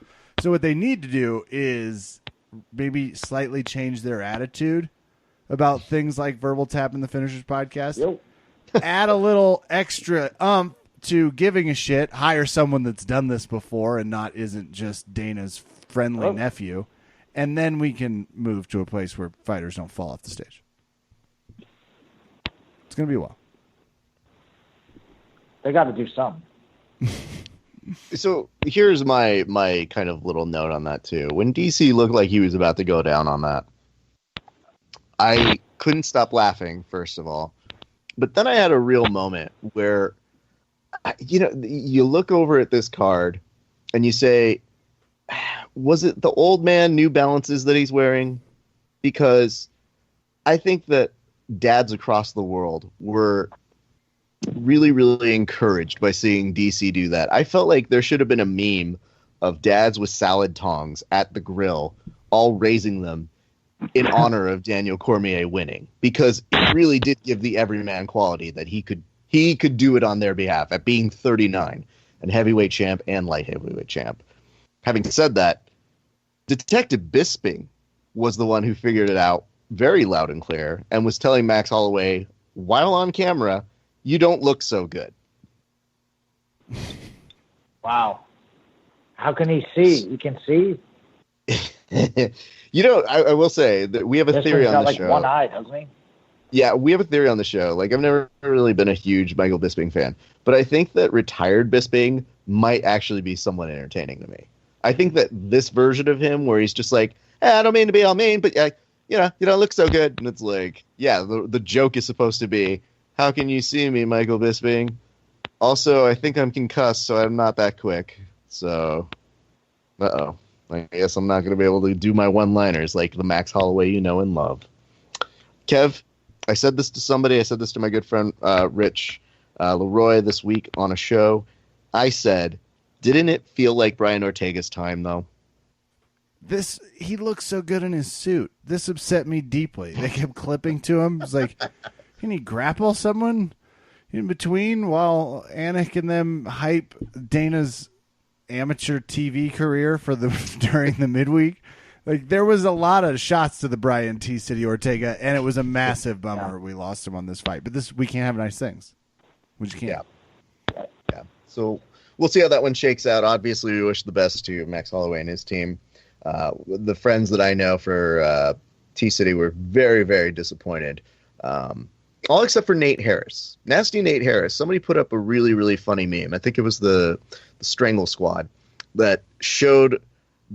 Speaker 1: So what they need to do is maybe slightly change their attitude about things like Verbal Tap and the Finishers podcast.
Speaker 3: Yep.
Speaker 1: Add a little extra to giving a shit. Hire someone that's done this before and isn't just Dana's friendly nephew. And then we can move to a place where fighters don't fall off the stage. It's going to be a while.
Speaker 3: They got to do something.
Speaker 2: So here's my kind of little note on that too. When DC looked like he was about to go down on that, I couldn't stop laughing, first of all. But then I had a real moment where, you look over at this card and you say, was it the old man New Balances that he's wearing? Because I think that dads across the world were really, really encouraged by seeing DC do that. I felt like there should have been a meme of dads with salad tongs at the grill, all raising them in honor of Daniel Cormier winning, because it really did give the everyman quality that he could do it on their behalf at being 39 and heavyweight champ and light heavyweight champ. Having said that, Detective Bisping was the one who figured it out very loud and clear and was telling Max Holloway while on camera, you don't look so good.
Speaker 3: Wow. How can he see? He can see?
Speaker 2: I will say that we have a theory on the show.
Speaker 3: One eye, doesn't he?
Speaker 2: Yeah, we have a theory on the show. Like, I've never really been a huge Michael Bisping fan, but I think that retired Bisping might actually be somewhat entertaining to me. I think that this version of him, where he's just like, I don't mean to be all mean, but you don't look so good. And it's like, yeah, the joke is supposed to be, how can you see me, Michael Bisping? Also, I think I'm concussed, so I'm not that quick. So, I guess I'm not going to be able to do my one-liners like the Max Holloway you know and love. Kev, I said this to somebody. I said this to my good friend Rich Leroy this week on a show. I said, didn't it feel like Brian Ortega's time, though?
Speaker 1: He looks so good in his suit. This upset me deeply. They kept clipping to him. It's like, can he grapple someone in between while Anik and them hype Dana's amateur TV career during the midweek? Like, there was a lot of shots to the Brian T. City Ortega, and it was a massive bummer we lost him on this fight. But we can't have nice things. We just can't.
Speaker 2: Yeah. So we'll see how that one shakes out. Obviously, we wish the best to Max Holloway and his team. The friends that I know for T City were very, very disappointed. All except for Nate Harris. Nasty Nate Harris. Somebody put up a really, really funny meme. I think it was the Strangle Squad that showed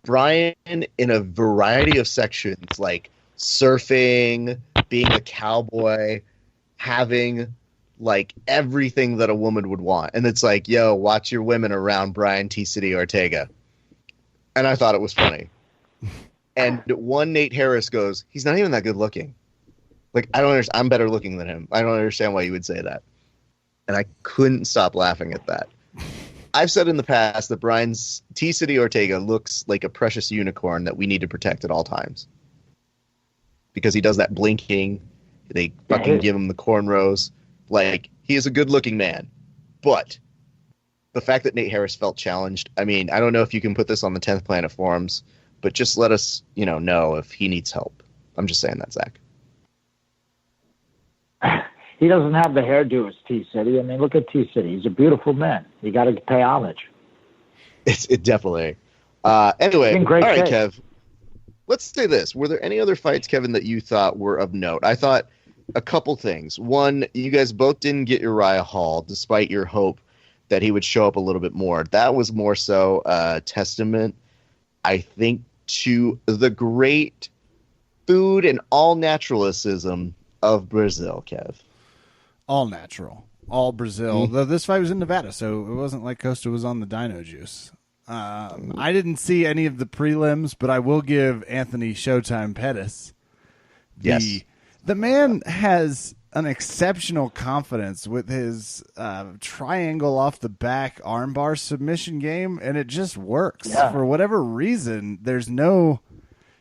Speaker 2: Brian in a variety of sections, like surfing, being a cowboy, having like everything that a woman would want. And it's like, yo, watch your women around Brian T. City Ortega. And I thought it was funny. And one Nate Harris goes, he's not even that good looking. Like, I don't understand. I'm better looking than him. I don't understand why you would say that. And I couldn't stop laughing at that. I've said in the past that Brian's T. City Ortega looks like a precious unicorn that we need to protect at all times. Because he does that blinking. They fucking give him the cornrows. Like, he is a good-looking man. But the fact that Nate Harris felt challenged, I mean, I don't know if you can put this on the 10th Planet forums, but just let us, know if he needs help. I'm just saying that, Zach.
Speaker 3: He doesn't have the hairdo as T-City. I mean, look at T-City. He's a beautiful man. You got to pay homage.
Speaker 2: It definitely. Anyway, all right, Kev. Let's say this. Were there any other fights, Kevin, that you thought were of note? I thought a couple things. One, you guys both didn't get Uriah Hall, despite your hope that he would show up a little bit more. That was more so a testament, I think, to the great food and all-naturalism of Brazil, Kev.
Speaker 1: All natural. All Brazil. Though this fight was in Nevada, so it wasn't like Costa was on the dino juice. I didn't see any of the prelims, but I will give Anthony Showtime Pettis. The man has an exceptional confidence with his triangle off the back armbar submission game, and it just works.
Speaker 3: Yeah.
Speaker 1: For whatever reason,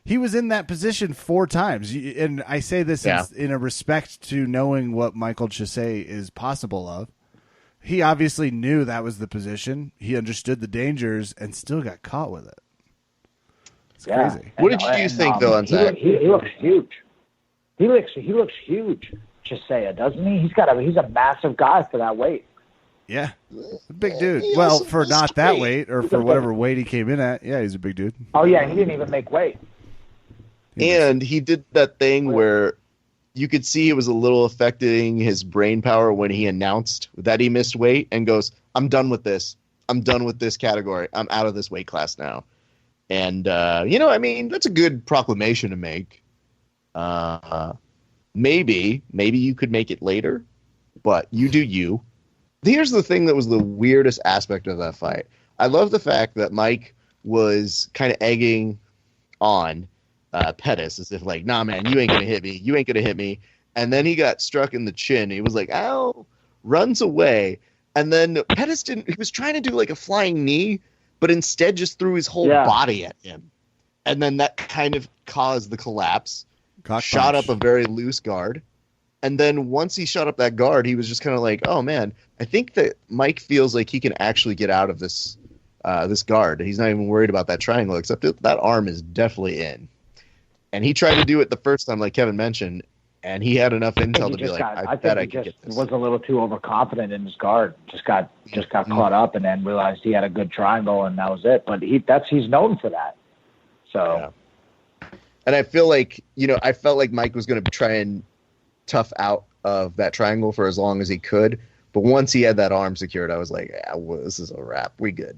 Speaker 1: he was in that position 4 times. And I say this in a respect to knowing what Michael Chisay is possible of. He obviously knew that was the position. He understood the dangers and still got caught with it. It's crazy.
Speaker 2: What did you think, though, on Zach?
Speaker 3: He looks huge. He looks huge. Chisaya, doesn't he? He's a massive guy for that weight.
Speaker 1: Yeah, a big dude. Well, for not that weight, or for whatever weight he came in at, yeah, he's a big dude.
Speaker 3: Oh yeah, he didn't even make weight.
Speaker 2: And he did that thing where you could see it was a little affecting his brain power when he announced that he missed weight and goes, "I'm done with this. I'm done with this category. I'm out of this weight class now." And that's a good proclamation to make. Maybe you could make it later, but you do you. Here's the thing that was the weirdest aspect of that fight. I love the fact that Mike was kind of egging on Pettis as if like, nah, man, you ain't going to hit me. You ain't going to hit me. And then he got struck in the chin. He was like, ow, runs away. And then Pettis he was trying to do like a flying knee, but instead just threw his whole body at him. And then that kind of caused the collapse. Shot up a very loose guard. And then once he shot up that guard, he was just kind of like, oh, man, I think that Mike feels like he can actually get out of this guard. He's not even worried about that triangle, except that arm is definitely in. And he tried to do it the first time, like Kevin mentioned, and he had enough intel to be like, I bet I can get this.
Speaker 3: He was a little too overconfident in his guard. Just got caught up and then realized he had a good triangle, and that was it. But he's known for that. So...
Speaker 2: Yeah. And I feel like, I felt like Mike was going to try and tough out of that triangle for as long as he could. But once he had that arm secured, I was like, yeah, well, this is a wrap. We good.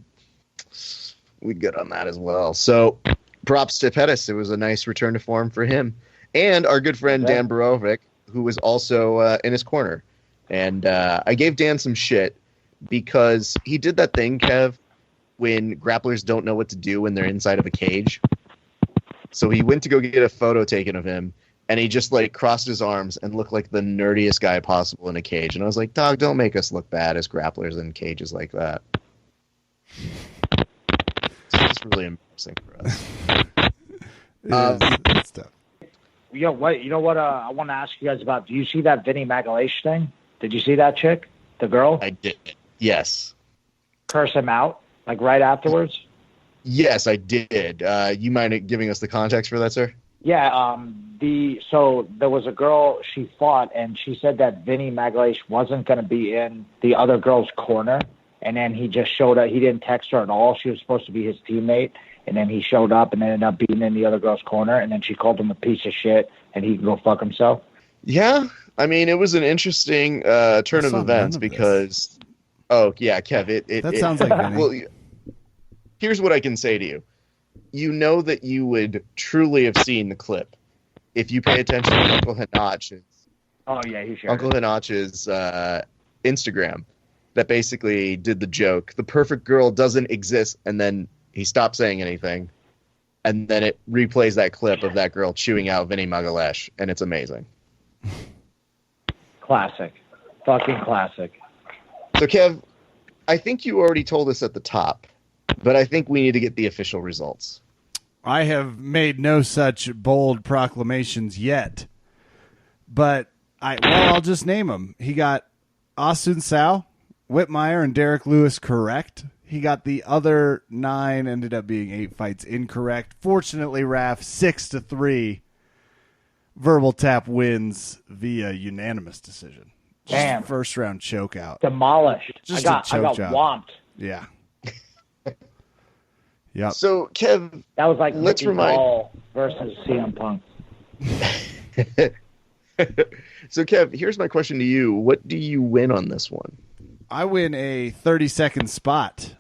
Speaker 2: We good on that as well. So props to Pettis. It was a nice return to form for him. And our good friend Dan Borovic, who was also in his corner. And I gave Dan some shit because he did that thing, Kev, when grapplers don't know what to do when they're inside of a cage. So he went to go get a photo taken of him, and he just like crossed his arms and looked like the nerdiest guy possible in a cage. And I was like, dog, don't make us look bad as grapplers in cages like that. It's really embarrassing for us.
Speaker 1: It's tough.
Speaker 3: You know what? I want to ask you guys about. Do you see that Vinny Magalesh thing? Did you see that chick, the girl?
Speaker 2: I did. Yes.
Speaker 3: Curse him out like right afterwards.
Speaker 2: Yes, I did. You mind giving us the context for that, sir?
Speaker 3: Yeah. So there was a girl she fought, and she said that Vinny Magalesh wasn't going to be in the other girl's corner, and then he just showed up. He didn't text her at all. She was supposed to be his teammate, and then he showed up and ended up being in the other girl's corner, and then she called him a piece of shit, and he can go fuck himself.
Speaker 2: Yeah, I mean, it was an interesting turn of events because. Oh yeah, Kev. It
Speaker 1: sounds like Vinny.
Speaker 2: Well, here's what I can say to you. You know that you would truly have seen the clip if you pay attention to Uncle Hanach's.
Speaker 3: Oh yeah, he shared
Speaker 2: Uncle Hanach's Instagram that basically did the joke. The perfect girl doesn't exist, and then he stopped saying anything, and then it replays that clip of that girl chewing out Vinny Magalesh, and it's amazing.
Speaker 3: Classic, fucking classic.
Speaker 2: So Kev, I think you already told us at the top, but I think we need to get the official results.
Speaker 1: I have made no such bold proclamations yet, but I'll just name them. He got Asun Sao, Whitmire, and Derek Lewis correct. He got the other 9, ended up being 8 fights incorrect. Fortunately, Raf 6-3. Verbal Tap wins via unanimous decision.
Speaker 3: Damn.
Speaker 1: First round choke out.
Speaker 3: Demolished.
Speaker 1: Just
Speaker 3: I got whomped.
Speaker 1: Yeah. Yep.
Speaker 2: So Kev,
Speaker 3: that was like
Speaker 2: let's
Speaker 3: Mickey Ball versus CM Punk.
Speaker 2: So Kev, here's my question to you. What do you win on this one?
Speaker 1: I win a 30-second spot.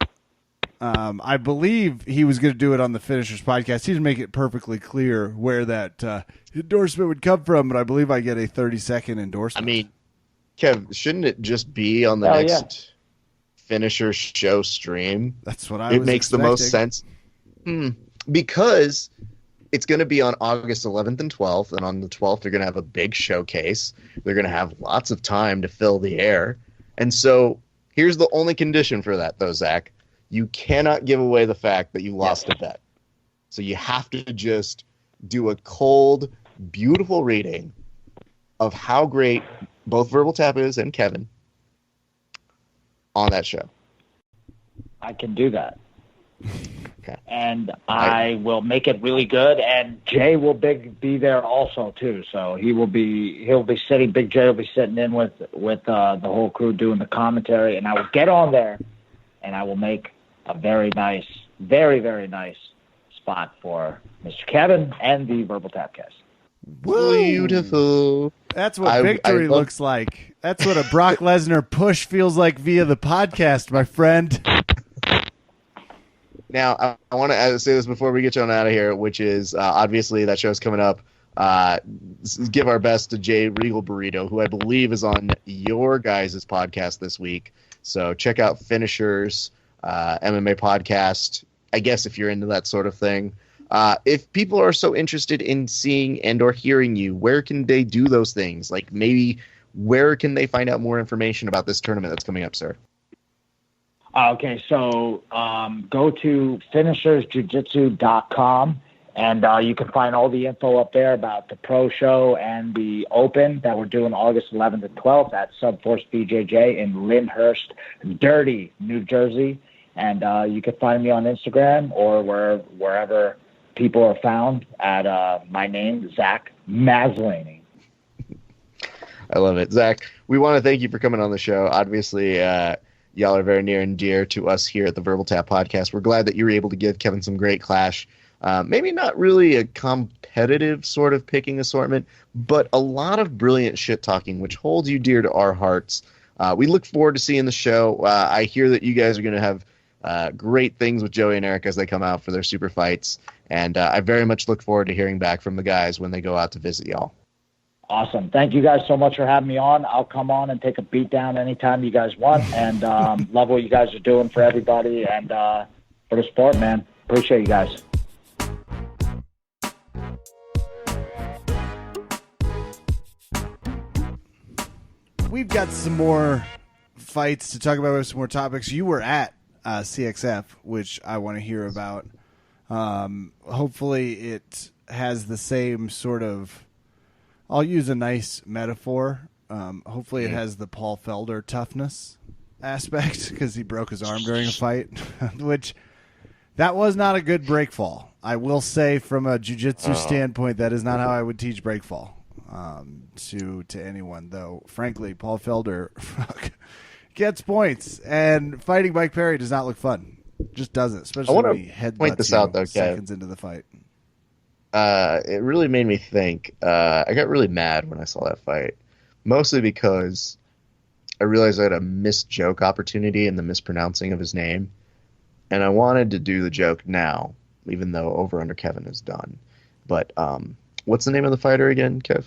Speaker 1: I believe he was going to do it on the Finishers podcast. He didn't make it perfectly clear where that endorsement would come from, but I believe I get a 30-second endorsement.
Speaker 2: I mean, Kev, shouldn't it just be on the next Finisher show stream?
Speaker 1: That's what I was
Speaker 2: It makes
Speaker 1: expecting.
Speaker 2: the most sense. Because it's going to be on August 11th and 12th, and on the 12th they're going to have a big showcase. They're going to have lots of time to fill the air. And so here's the only condition for that, though, Zach. You cannot give away the fact that you lost a bet. So you have to just do a cold, beautiful reading of how great both Verbal Tap is and Kevin on that show.
Speaker 3: I can do that.
Speaker 2: Okay.
Speaker 3: And I will make it really good, and Jay will be there also too. So he'll be sitting. Big Jay will be sitting in with the whole crew doing the commentary, and I will get on there, and I will make a very nice, very very nice spot for Mr. Kevin and the Verbal Tapcast.
Speaker 2: Beautiful.
Speaker 1: That's what victory looks like. That's what a Brock Lesnar push feels like via the podcast, my friend.
Speaker 2: Now, I want to say this before we get you on out of here, which is obviously that show's coming up. Give our best to Jay Regal Burrito, who I believe is on your guys' podcast this week. So check out Finishers MMA podcast, I guess, if you're into that sort of thing. If people are so interested in seeing and or hearing you, where can they do those things? Like maybe where can they find out more information about this tournament that's coming up, sir?
Speaker 3: Okay, so go to finishersjujitsu.com, and you can find all the info up there about the pro show and the open that we're doing August 11th and 12th at Subforce BJJ in Lyndhurst, dirty New Jersey. And you can find me on Instagram or wherever people are found at my name, Zach Maslany.
Speaker 2: I love it. Zach, we want to thank you for coming on the show. Obviously, y'all are very near and dear to us here at the Verbal Tap Podcast. We're glad that you were able to give Kevin some great clash. Maybe not really a competitive sort of picking assortment, but a lot of brilliant shit talking, which holds you dear to our hearts. We look forward to seeing the show. I hear that you guys are going to have great things with Joey and Eric as they come out for their super fights. And I very much look forward to hearing back from the guys when they go out to visit y'all.
Speaker 3: Awesome. Thank you guys so much for having me on. I'll come on and take a beat down anytime you guys want. And love what you guys are doing for everybody and for the sport, man. Appreciate you guys.
Speaker 1: We've got some more fights to talk about, some more topics. You were at CXF, which I want to hear about. Hopefully it has the same sort of, I'll use a nice metaphor. Hopefully it has the Paul Felder toughness aspect because he broke his arm during a fight, which that was not a good break fall. I will say from a jiu-jitsu standpoint, that is not how I would teach break fall to anyone, though. Frankly, Paul Felder gets points, and fighting Mike Perry does not look fun. Just doesn't, especially when he headbutts you out, seconds into the fight.
Speaker 2: It really made me think. I got really mad when I saw that fight, mostly because I realized I had a missed joke opportunity in the mispronouncing of his name, and I wanted to do the joke now, even though Over Under Kevin is done. But what's the name of the fighter again, Kev?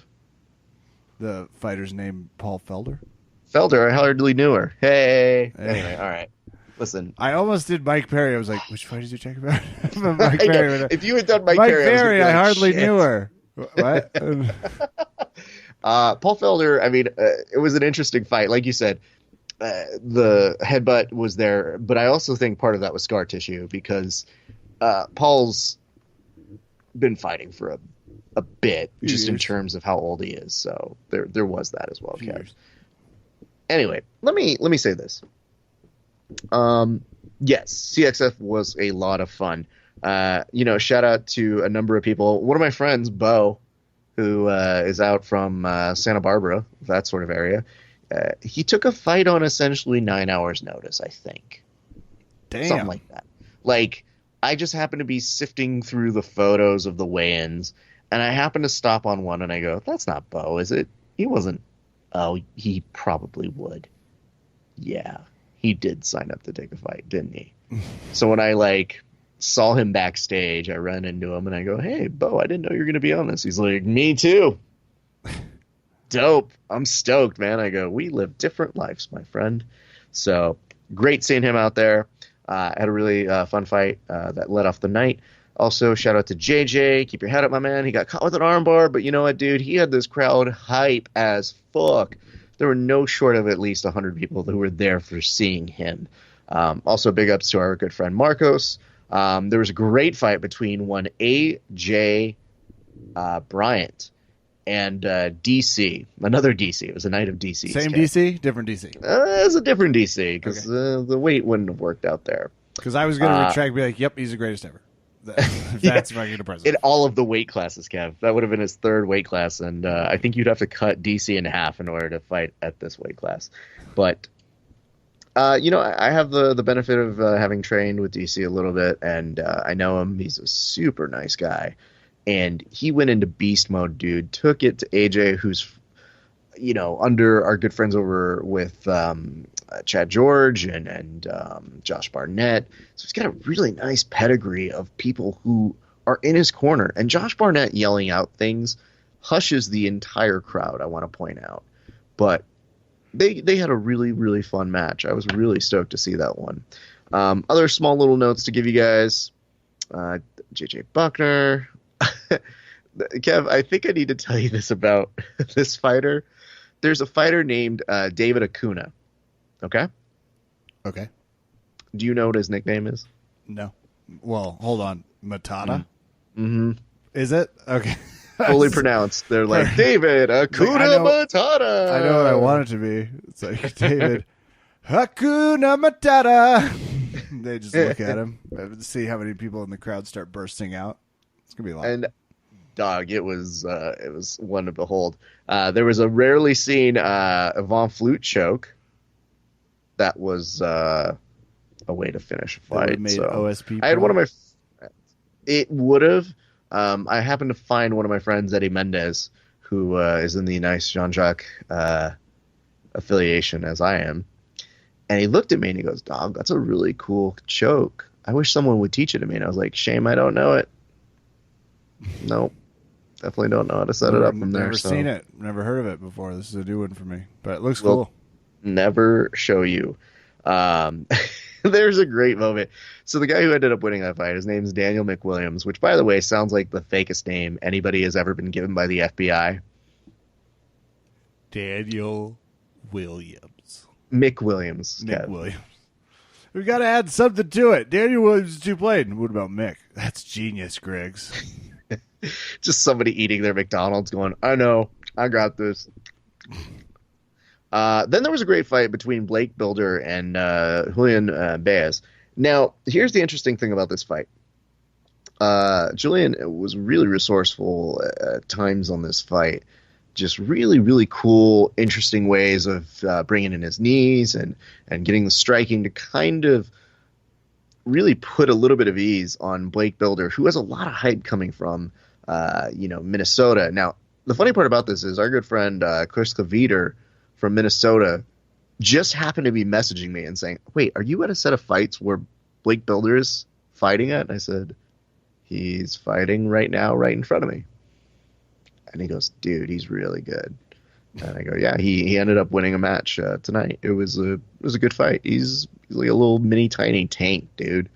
Speaker 1: The fighter's name, Paul Felder?
Speaker 2: Felder, I hardly knew her. Hey. Anyway, all right. Listen.
Speaker 1: I almost did Mike Perry. I was like, which fight did you check about? Mike Perry.
Speaker 2: If you had done Mike
Speaker 1: Perry, I hardly knew her. What?
Speaker 2: Paul Felder, I mean, it was an interesting fight. Like you said, the headbutt was there, but I also think part of that was scar tissue because Paul's been fighting for a bit, just in terms of how old he is. So there was that as well, Kev. Anyway, let me say this. Yes, CXF was a lot of fun. Shout out to a number of people. One of my friends, Bo, who is out from Santa Barbara, that sort of area. He took a fight on essentially 9 hours notice, I think.
Speaker 1: Damn.
Speaker 2: Something like that. Like, I just happened to be sifting through the photos of the weigh-ins, and I happened to stop on one, and I go, that's not Bo, is it? He wasn't. Oh, he probably would. Yeah, he did sign up to take a fight, didn't he? So when I, saw him backstage, I run into him, and I go, hey, Bo, I didn't know you were going to be on this. He's like, me too. Dope. I'm stoked, man. I go, we live different lives, my friend. So great seeing him out there. Had a really fun fight that led off the night. Also, shout out to JJ. Keep your head up, my man. He got caught with an armbar, but you know what, dude? He had this crowd hype as fuck. There were no short of at least 100 people who were there for seeing him. Also, big ups to our good friend Marcos. There was a great fight between one AJ Bryant and DC. Another DC. It was a night of DC.
Speaker 1: Same DC? Different DC?
Speaker 2: It was a different DC because the weight wouldn't have worked out there.
Speaker 1: Because I was going to retract and be like, yep, he's the greatest ever. That's fucking impressive.
Speaker 2: In all of the weight classes, Kev. That would have been his third weight class, and I think you'd have to cut DC in half in order to fight at this weight class. But, I have the benefit of having trained with DC a little bit, and I know him. He's a super nice guy. And he went into beast mode, dude. Took it to AJ, who's, under our good friends over with Chad George and Josh Barnett. So he's got a really nice pedigree of people who are in his corner. And Josh Barnett yelling out things hushes the entire crowd, I want to point out. But they had a really, really fun match. I was really stoked to see that one. Other small little notes to give you guys. JJ Buckner. Kev, I think I need to tell you this about this fighter. There's a fighter named David Acuna. Okay?
Speaker 1: Okay.
Speaker 2: Do you know what his nickname is?
Speaker 1: No. Well, hold on. Matata?
Speaker 2: Mm-hmm.
Speaker 1: Is it? Okay.
Speaker 2: Fully pronounced. They're like, David Acuna Matata.
Speaker 1: I know what I want it to be. It's like, David Hakuna Matata. They just look at him and see how many people in the crowd start bursting out. It's going to be a lot.
Speaker 2: And dog, it was one to behold. There was a rarely seen Von Flute choke. That was a way to finish a fight.
Speaker 1: Made
Speaker 2: so
Speaker 1: OSP.
Speaker 2: I had one of my. It would have. I happened to find one of my friends, Eddie Mendez, who is in the nice Jean-Jacques affiliation as I am, and he looked at me and he goes, "Dog, that's a really cool choke. I wish someone would teach it to me." And I was like, "Shame, I don't know it." Nope. Definitely don't know how to set it up from there.
Speaker 1: Never seen it. Never heard of it before. This is a new one for me, but it looks cool.
Speaker 2: Never show you. There's a great moment. So the guy who ended up winning that fight, his name's Daniel McWilliams, which, by the way, sounds like the fakest name anybody has ever been given by the FBI.
Speaker 1: Daniel Williams.
Speaker 2: McWilliams.
Speaker 1: Mick Williams. We got to add something to it. Daniel Williams is too plain. What about Mick? That's genius, Griggs.
Speaker 2: Just somebody eating their McDonald's going, I know, I got this. Then there was a great fight between Blake Builder and Julian Baez. Now, here's the interesting thing about this fight. Julian was really resourceful at times on this fight. Just really, really cool, interesting ways of bringing in his knees and getting the striking to kind of really put a little bit of ease on Blake Builder, who has a lot of hype coming from, Minnesota. Now, the funny part about this is our good friend Chris Kaviter from Minnesota just happened to be messaging me and saying, "Wait, are you at a set of fights where Blake Builder is fighting at?" And I said, "He's fighting right now, right in front of me." And he goes, "Dude, he's really good." And I go, "Yeah, he ended up winning a match tonight. It was a good fight. He's like a little mini tiny tank, dude.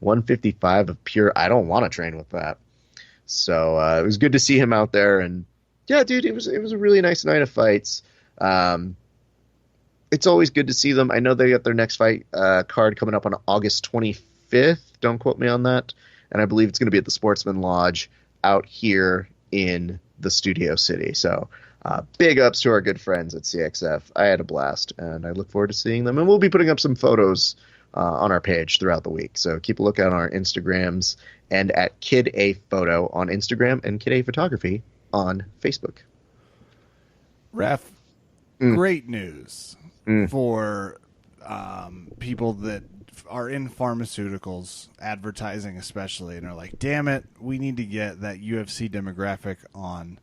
Speaker 2: 155 of pure. I don't want to train with that." So it was good to see him out there. And yeah, dude, it was a really nice night of fights. It's always good to see them. I know they got their next fight card coming up on August 25th. Don't quote me on that. And I believe it's going to be at the Sportsman Lodge out here in the Studio City. So big ups to our good friends at CXF. I had a blast, and I look forward to seeing them. And we'll be putting up some photos on our page throughout the week. So keep a look on our Instagrams and at Kid A Photo on Instagram and Kid A Photography on Facebook.
Speaker 1: Ref, great news for people that are in pharmaceuticals, advertising especially, and are like, damn it, we need to get that UFC demographic on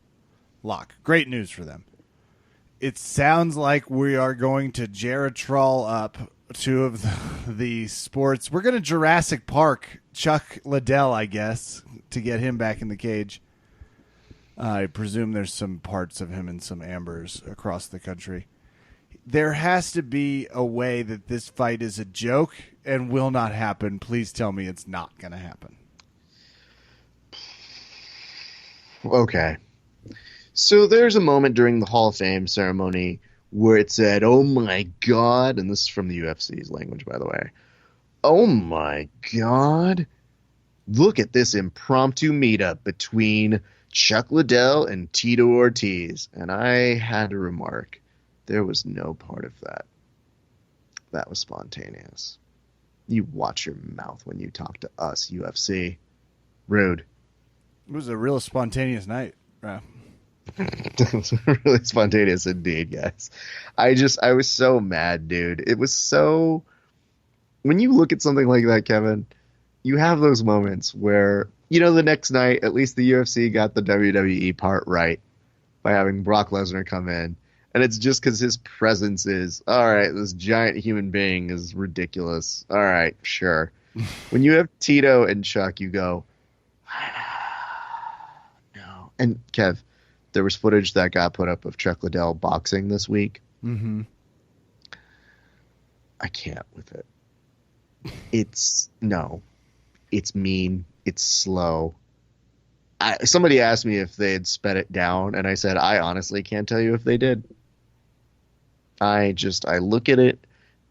Speaker 1: lock. Great news for them. It sounds like we are going to Geritol up two of the sports. We're going to Jurassic Park Chuck Liddell, I guess, to get him back in the cage. I presume there's some parts of him in some ambers across the country. There has to be a way that this fight is a joke and will not happen. Please tell me it's not going to happen.
Speaker 2: Okay. So there's a moment during the Hall of Fame ceremony where it said, "Oh my God," and this is from the UFC's language, by the way. "Oh my God, look at this impromptu meetup between Chuck Liddell and Tito Ortiz." And I had to remark, there was no part of that. That was spontaneous. You watch your mouth when you talk to us, UFC. Rude.
Speaker 1: It was a real spontaneous night.
Speaker 2: It was really spontaneous indeed, guys. I was so mad, dude. It was so... When you look at something like that, Kevin, you have those moments where, the next night, at least the UFC got the WWE part right by having Brock Lesnar come in. And it's just because his presence is, all right, this giant human being is ridiculous. All right, sure. When you have Tito and Chuck, you go, no. And Kev, there was footage that got put up of Chuck Liddell boxing this week.
Speaker 1: Mm-hmm.
Speaker 2: I can't with it. It's mean. It's slow. Somebody asked me if they had sped it down, and I said, I honestly can't tell you if they did. I look at it,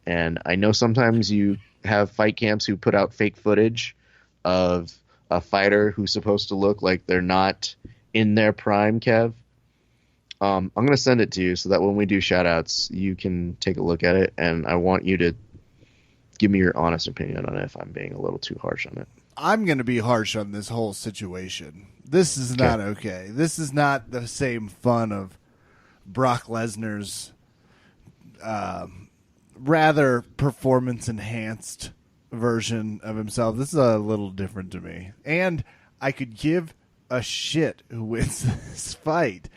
Speaker 2: and I know sometimes you have fight camps who put out fake footage of a fighter who's supposed to look like they're not in their prime, Kev. I'm going to send it to you so that when we do shout-outs, you can take a look at it, and I want you to give me your honest opinion on it if I'm being a little too harsh on it.
Speaker 1: I'm going to be harsh on this whole situation. This is not okay. This is not the same fun of Brock Lesnar's rather performance-enhanced version of himself. This is a little different to me. And I could give a shit who wins this fight.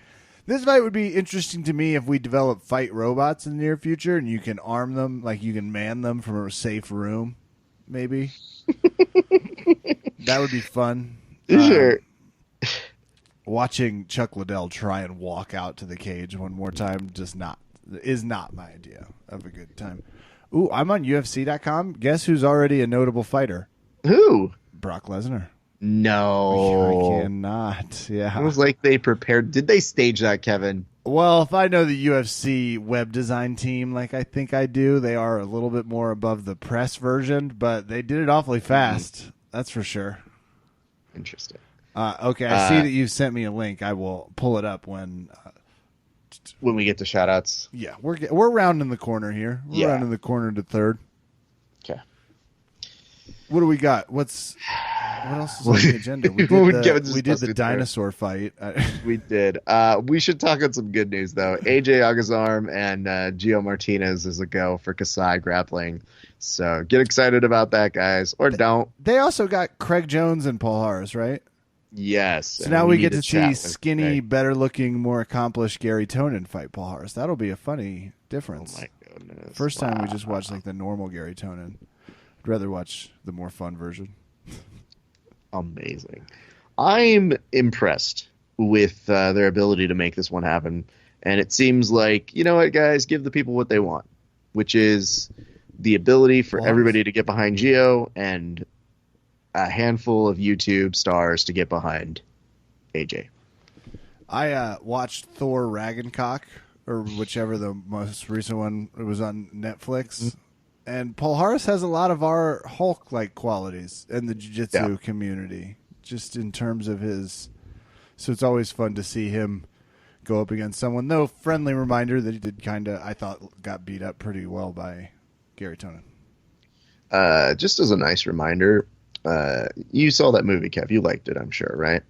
Speaker 1: This fight would be interesting to me if we develop fight robots in the near future and you can arm them, like you can man them from a safe room, maybe. That would be fun.
Speaker 2: Sure.
Speaker 1: Watching Chuck Liddell try and walk out to the cage one more time is not my idea of a good time. Ooh, I'm on UFC.com. Guess who's already a notable fighter?
Speaker 2: Who?
Speaker 1: Brock Lesnar.
Speaker 2: No.
Speaker 1: I cannot. Yeah.
Speaker 2: It was like they prepared. Did they stage that, Kevin?
Speaker 1: Well, if I know the UFC web design team like I think I do, they are a little bit more above the press version, but they did it awfully fast. Mm-hmm. That's for sure.
Speaker 2: Interesting.
Speaker 1: Okay, I see that you sent me a link. I will pull it up when
Speaker 2: we get to shout-outs.
Speaker 1: Yeah, we're rounding the corner here. We're rounding the corner to third.
Speaker 2: Okay.
Speaker 1: What do we got? What else is on the agenda? We did the dinosaur fight.
Speaker 2: We did. We should talk on some good news, though. AJ Agazarm and Gio Martinez is a go for Kasai grappling. So get excited about that, guys. Or don't.
Speaker 1: They also got Craig Jones and Paul Harris, right?
Speaker 2: Yes.
Speaker 1: So now we get to see skinny, better-looking, more accomplished Gary Tonin fight Paul Harris. That'll be a funny difference.
Speaker 2: Oh, my goodness.
Speaker 1: First time we just watched like the normal Gary Tonin. I'd rather watch the more fun version.
Speaker 2: Amazing. I'm impressed with their ability to make this one happen. And it seems like, you know what, guys, give the people what they want, which is the ability for everybody to get behind Gio and a handful of YouTube stars to get behind AJ.
Speaker 1: I watched Thor Ragnarok, or whichever the most recent one. It was on Netflix. Mm-hmm. And Paul Harris has a lot of our Hulk-like qualities in the jiu-jitsu community, just in terms of his... So it's always fun to see him go up against someone. Though, friendly reminder that he did kind of, I thought, got beat up pretty well by Gary Tonin.
Speaker 2: Just as a nice reminder, you saw that movie, Kev. You liked it, I'm sure, right?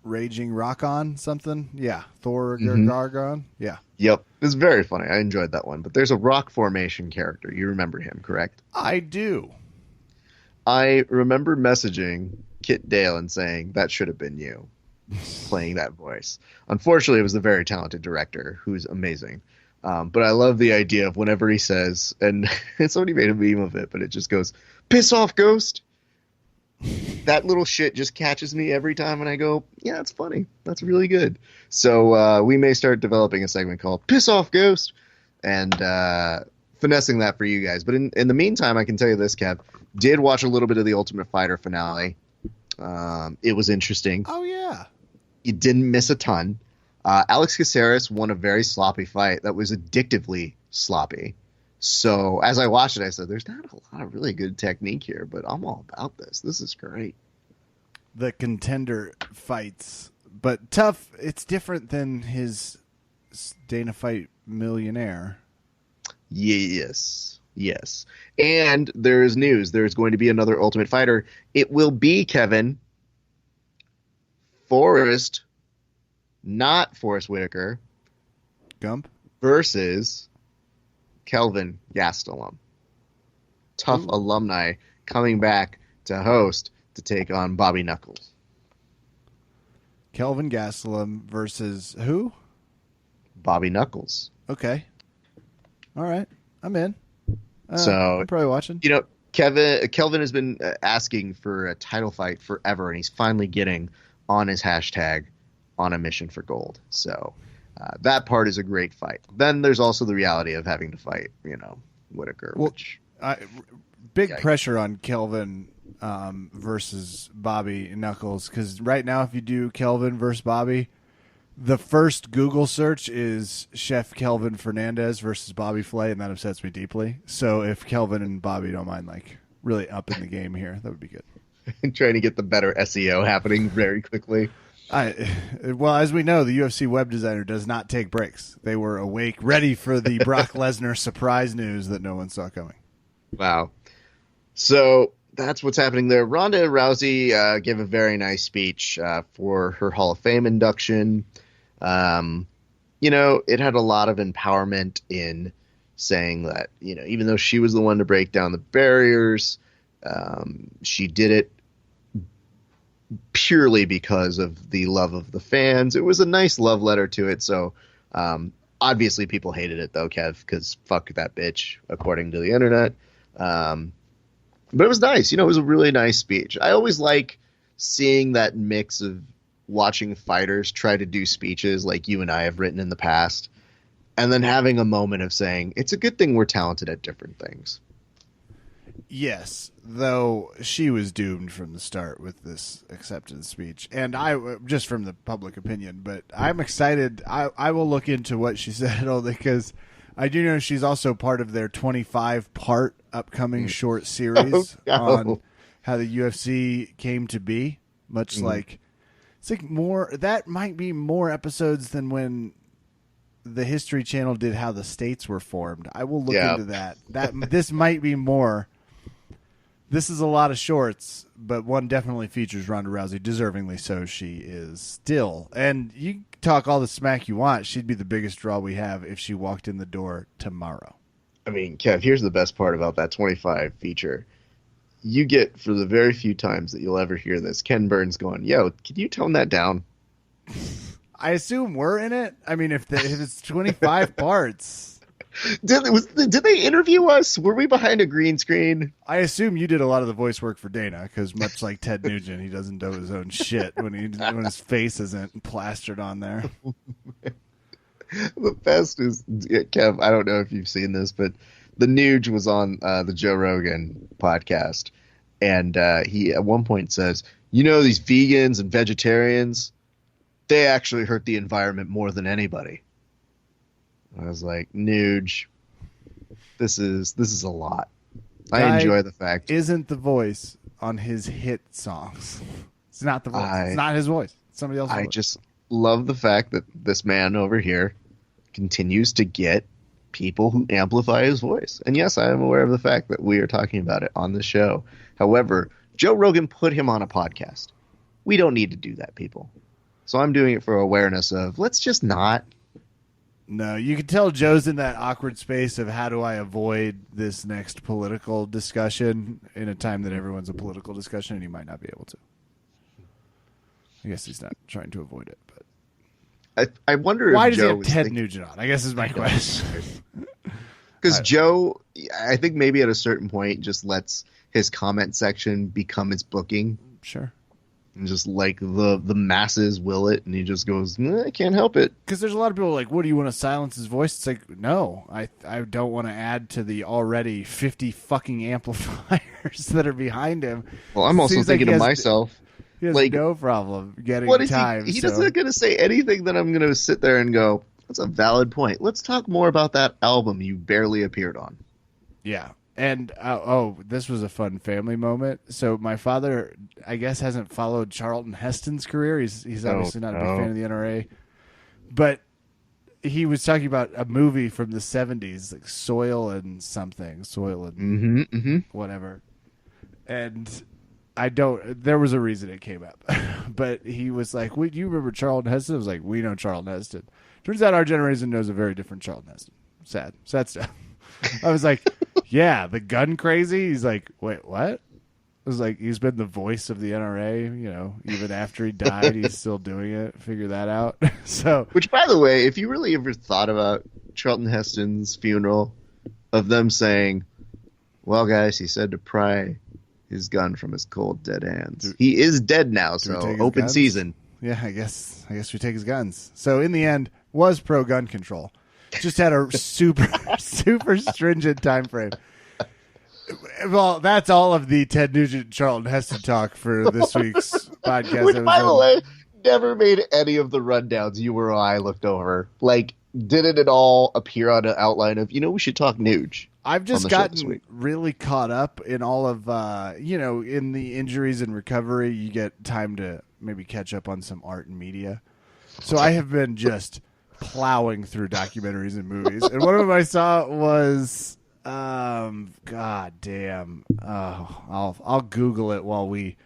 Speaker 1: Raging Rock On something? Yeah. Thor Gargon? Yeah.
Speaker 2: Yep. It's very funny. I enjoyed that one. But there's a rock formation character. You remember him, correct?
Speaker 1: I do.
Speaker 2: I remember messaging Kit Dale and saying, that should have been you playing that voice. Unfortunately, it was a very talented director who's amazing. But I love the idea of whenever he says, and somebody made a meme of it, but it just goes, piss off, Ghost. That little shit just catches me every time, and I go, yeah, it's funny. That's really good. So we may start developing a segment called Piss Off Ghost and finessing that for you guys. But in the meantime, I can tell you this, Kev. Did watch a little bit of the Ultimate Fighter finale. It was interesting.
Speaker 1: Oh yeah.
Speaker 2: You didn't miss a ton. Alex Caceres won a very sloppy fight that was addictively sloppy. So as I watched it, I said, there's not a lot of really good technique here, but I'm all about this. This is great.
Speaker 1: The contender fights, but tough. It's different than his Dana Fight Millionaire.
Speaker 2: Yes. And there is news. There's going to be another Ultimate Fighter. It will be, Kevin, not Forrest Whitaker,
Speaker 1: Gump
Speaker 2: versus Kelvin Gastelum. Tough alumni coming back to host to take on Bobby Knuckles.
Speaker 1: Kelvin Gastelum versus who?
Speaker 2: Bobby Knuckles.
Speaker 1: Okay. All right. I'm in.
Speaker 2: So
Speaker 1: I'm probably watching.
Speaker 2: You know, Kelvin has been asking for a title fight forever, and he's finally getting on his hashtag on a mission for gold. So that part is a great fight. Then there's also the reality of having to fight, Whitaker.
Speaker 1: Big pressure on Kelvin versus Bobby Knuckles, because right now if you do Kelvin versus Bobby, the first Google search is Chef Kelvin Fernandez versus Bobby Flay, and that upsets me deeply. So if Kelvin and Bobby don't mind really up in the game here, that would be good.
Speaker 2: Trying to get the better SEO happening very quickly.
Speaker 1: Well, as we know, the UFC web designer does not take breaks. They were awake, ready for the Brock Lesnar surprise news that no one saw coming.
Speaker 2: Wow. So that's what's happening there. Ronda Rousey gave a very nice speech for her Hall of Fame induction. It had a lot of empowerment in saying that, even though she was the one to break down the barriers, she did it purely because of the love of the fans. It was a nice love letter to it. So obviously people hated it though, Kev, because fuck that bitch, according to the internet. But it was nice. It was a really nice speech. I always like seeing that mix of watching fighters try to do speeches like you and I have written in the past, and then having a moment of saying, it's a good thing we're talented at different things.
Speaker 1: Yes, though she was doomed from the start with this acceptance speech. And just from the public opinion, but I'm excited. I will look into what she said, only because I do know she's also part of their 25-part upcoming short series on how the UFC came to be, much like it's like more, that might be more episodes than when the History Channel did how the states were formed. I will look into that. This might be more. This is a lot of shorts, but one definitely features Ronda Rousey, deservingly so. She is still, and you talk all the smack you want, she'd be the biggest draw we have if she walked in the door tomorrow.
Speaker 2: I mean, Kev, here's the best part about that 25 feature. You get, for the very few times that you'll ever hear this, Ken Burns going, yo, can you tone that down?
Speaker 1: I assume we're in it. I mean, if it's 25 parts.
Speaker 2: Did they interview us? Were we behind a green screen?
Speaker 1: I assume you did a lot of the voice work for Dana, because much like Ted Nugent, he doesn't do his own shit when his face isn't plastered on there.
Speaker 2: The best is, Kev, I don't know if you've seen this, but the Nuge was on the Joe Rogan podcast, and he at one point says, these vegans and vegetarians, they actually hurt the environment more than anybody. I was like, Nuge, this is a lot. I enjoy the fact.
Speaker 1: Isn't the voice on his hit songs. It's not the voice. It's not his voice. It's somebody else's voice.
Speaker 2: I just love the fact that this man over here continues to get people who amplify his voice. And yes, I am aware of the fact that we are talking about it on the show. However, Joe Rogan put him on a podcast. We don't need to do that, people. So I'm doing it for awareness of, let's just not.
Speaker 1: No, you can tell Joe's in that awkward space of how do I avoid this next political discussion in a time that everyone's a political discussion, and he might not be able to. I guess he's not trying to avoid it, but
Speaker 2: I wonder
Speaker 1: why
Speaker 2: if
Speaker 1: does
Speaker 2: Joe
Speaker 1: he have Ted Nugent on? I guess is my question.
Speaker 2: Because Joe, I think maybe at a certain point just lets his comment section become his booking.
Speaker 1: Sure.
Speaker 2: And just like the masses will it, and he just goes, I can't help it.
Speaker 1: Because there's a lot of people like, what, do you want to silence his voice? It's like, no, I don't want to add to the already 50 fucking amplifiers that are behind him.
Speaker 2: Well, I'm also thinking to myself,
Speaker 1: He has
Speaker 2: Like,
Speaker 1: no problem getting
Speaker 2: what is
Speaker 1: time.
Speaker 2: he
Speaker 1: so.
Speaker 2: doesn't going to say anything that I'm going to sit there and go, that's a valid point. Let's talk more about that album you barely appeared on.
Speaker 1: Yeah. And, this was a fun family moment. So my father, I guess, hasn't followed Charlton Heston's career. He's obviously not a big fan of the NRA. But he was talking about a movie from the 70s, like Soil and whatever. And there was a reason it came up. But he was like, wait, you remember Charlton Heston? I was like, we know Charlton Heston. Turns out our generation knows a very different Charlton Heston. Sad stuff. I was like, yeah, the gun crazy. He's like, wait, what? I was like, he's been the voice of the NRA, even after he died, he's still doing it. Figure that out. So,
Speaker 2: which, by the way, if you really ever thought about Charlton Heston's funeral, of them saying, well, guys, he said to pry his gun from his cold, dead hands. He is dead now, so open
Speaker 1: guns?
Speaker 2: season.
Speaker 1: Yeah, I guess we take his guns. So in the end, was pro gun control. Just had a super stringent time frame. Well, that's all of the Ted Nugent Charlton Heston talk for this week's podcast.
Speaker 2: Which, by the way, never made any of the rundowns you or I looked over. Like, didn't it all appear on an outline of, we should talk Nuge?
Speaker 1: I've just gotten really caught up in all of, in the injuries and recovery. You get time to maybe catch up on some art and media. So I have been just plowing through documentaries and movies. And one of them I saw was, God damn. Oh, I'll Google it while we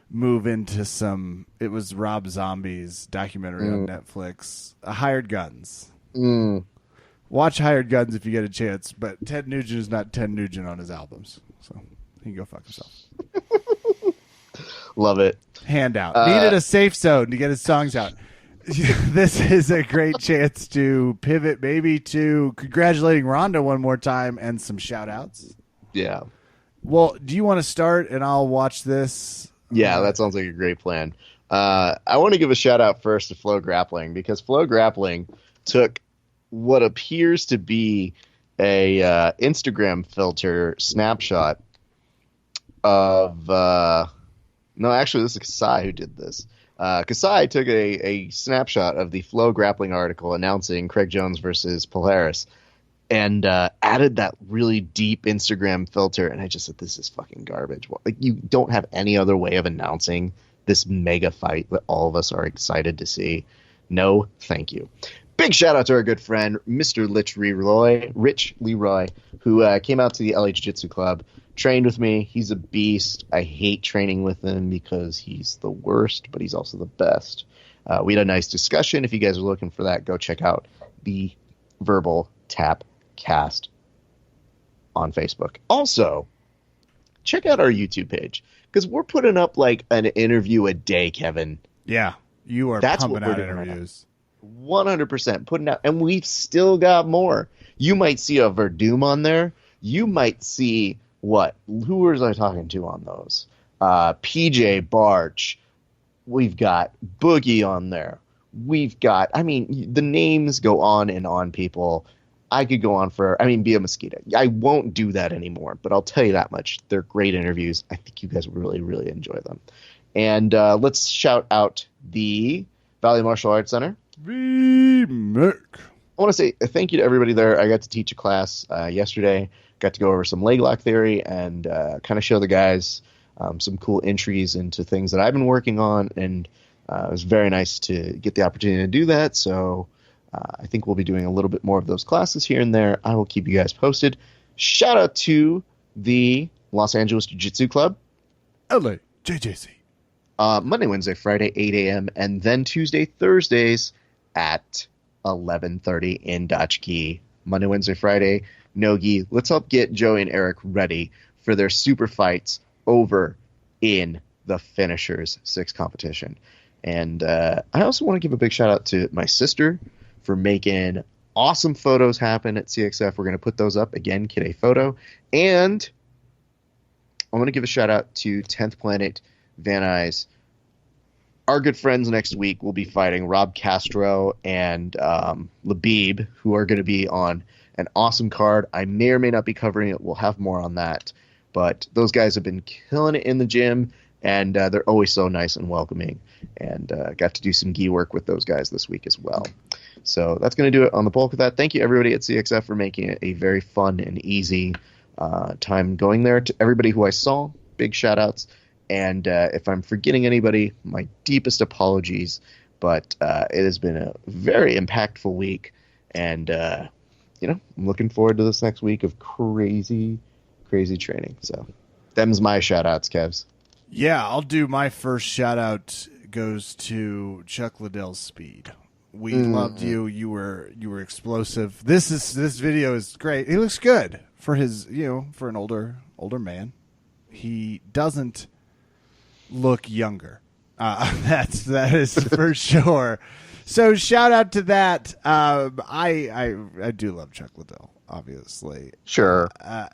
Speaker 1: move into some. It was Rob Zombie's documentary on Netflix, Hired Guns. Watch Hired Guns if you get a chance, but Ted Nugent is not Ted Nugent on his albums, so he can go fuck himself.
Speaker 2: Love it.
Speaker 1: Handout. Needed a safe zone to get his songs out. This is a great chance to pivot maybe to congratulating Rhonda one more time and some shout-outs.
Speaker 2: Yeah.
Speaker 1: Well, do you want to start and I'll watch this?
Speaker 2: Yeah, that sounds like a great plan. I want to give a shout-out first to Flow Grappling, because Flow Grappling took what appears to be a Instagram filter snapshot of no, actually this is Kasai who did this. Kasai took a snapshot of the Flow Grappling article announcing Craig Jones versus Polaris and added that really deep Instagram filter, and I just said, this is fucking garbage. Like, you don't have any other way of announcing this mega fight that all of us are excited to see. No, thank you. Big shout out to our good friend, Mr. Rich Leroy, who came out to the LA Jiu-Jitsu Club, trained with me. He's a beast. I hate training with him because he's the worst, but he's also the best. We had a nice discussion. If you guys are looking for that, go check out the Verbal Tap Cast on Facebook. Also, check out our YouTube page, because we're putting up like an interview a day, Kevin.
Speaker 1: Yeah, you are pumping out interviews.
Speaker 2: 100% putting out, and we've still got more. You might see a Verdum on there. You might see who was I talking to on those? PJ Barch. We've got Boogie on there. We've got, the names go on and on, people. I could go on Bia Mosquito. I won't do that anymore, but I'll tell you that much. They're great interviews. I think you guys will really, really enjoy them. And let's shout out the Valley Martial Arts Center.
Speaker 1: VMIC.
Speaker 2: I want to say thank you to everybody there. I got to teach a class yesterday. Got to go over some leg lock theory and kind of show the guys some cool entries into things that I've been working on. And it was very nice to get the opportunity to do that. So I think we'll be doing a little bit more of those classes here and there. I will keep you guys posted. Shout out to the Los Angeles Jiu-Jitsu Club.
Speaker 1: LAJJC.
Speaker 2: Monday, Wednesday, Friday, 8 a.m. And then Tuesday, Thursdays at 11:30 in Dutch Key. Monday, Wednesday, Friday, no gi. Let's help get Joey and Eric ready for their super fights over in the Finishers 6 competition. And I also want to give a big shout out to my sister for making awesome photos happen at CXF. We're going to put those up again, Kid A Photo. And I want to give a shout out to 10th Planet Van Nuys. Our good friends next week will be fighting Rob Castro and Labib, who are going to be on an awesome card. I may or may not be covering it. We'll have more on that. But those guys have been killing it in the gym. and they're always so nice and welcoming. And got to do some gi work with those guys this week as well. So that's going to do it on the bulk of that. Thank you, everybody at CXF, for making it a very fun and easy time going there. To everybody who I saw, big shout-outs. And if I'm forgetting anybody, my deepest apologies. But it has been a very impactful week. And, I'm looking forward to this next week of crazy, crazy training. So them's my shout-outs, Kevs.
Speaker 1: Yeah, I'll do my first shout-out goes to Chuck Liddell's speed. We loved you. You were explosive. This video is great. He looks good for his, for an older man. He doesn't look younger. That is for sure. So shout out to that. I do love Chuck Liddell, obviously.
Speaker 2: Sure.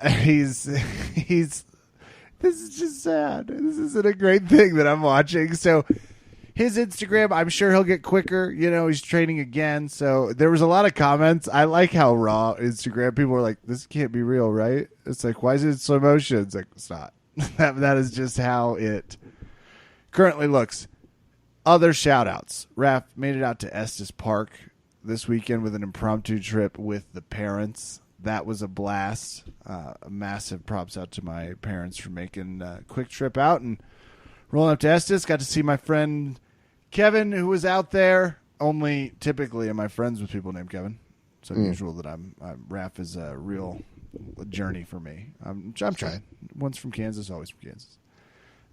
Speaker 1: He's this is just sad. This isn't a great thing that I'm watching. So his Instagram, I'm sure he'll get quicker. He's training again. So there was a lot of comments. I like how raw Instagram. People were like, this can't be real, right? It's like, why is it in slow motion? It's like, it's not. That is just how it currently looks. Other shout-outs. Raph made it out to Estes Park this weekend with an impromptu trip with the parents. That was a blast. Massive props out to my parents for making a quick trip out and rolling up to Estes. Got to see my friend Kevin, who was out there. Only typically am I friends with people named Kevin. It's unusual that Raph is a real journey for me. I'm trying. Once from Kansas, always from Kansas.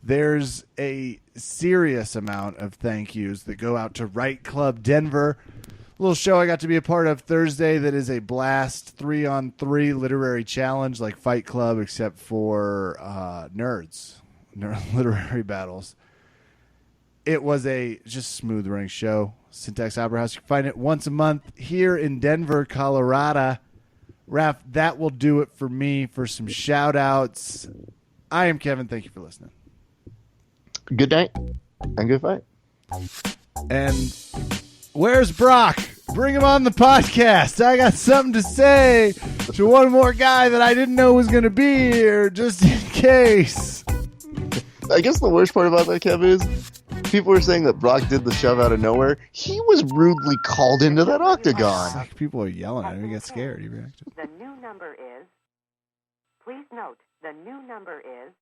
Speaker 1: There's a serious amount of thank yous that go out to Right Club Denver. A little show I got to be a part of Thursday that is a blast 3-on-3 literary challenge like Fight Club except for nerds, literary battles. It was a just smooth running show. Syntax Opera House. You can find it once a month here in Denver, Colorado. Raph, that will do it for me for some shout outs. I am Kevin. Thank you for listening.
Speaker 2: Good night and good fight.
Speaker 1: And where's Brock? Bring him on the podcast. I got something to say to one more guy that I didn't know was going to be here, just in case.
Speaker 2: I guess the worst part about that, Kev, is people were saying that Brock did the shove out of nowhere. He was rudely called into that octagon.
Speaker 1: It's like people are yelling at him. He gets scared. He reacted.
Speaker 4: The new number is, please note, the new number is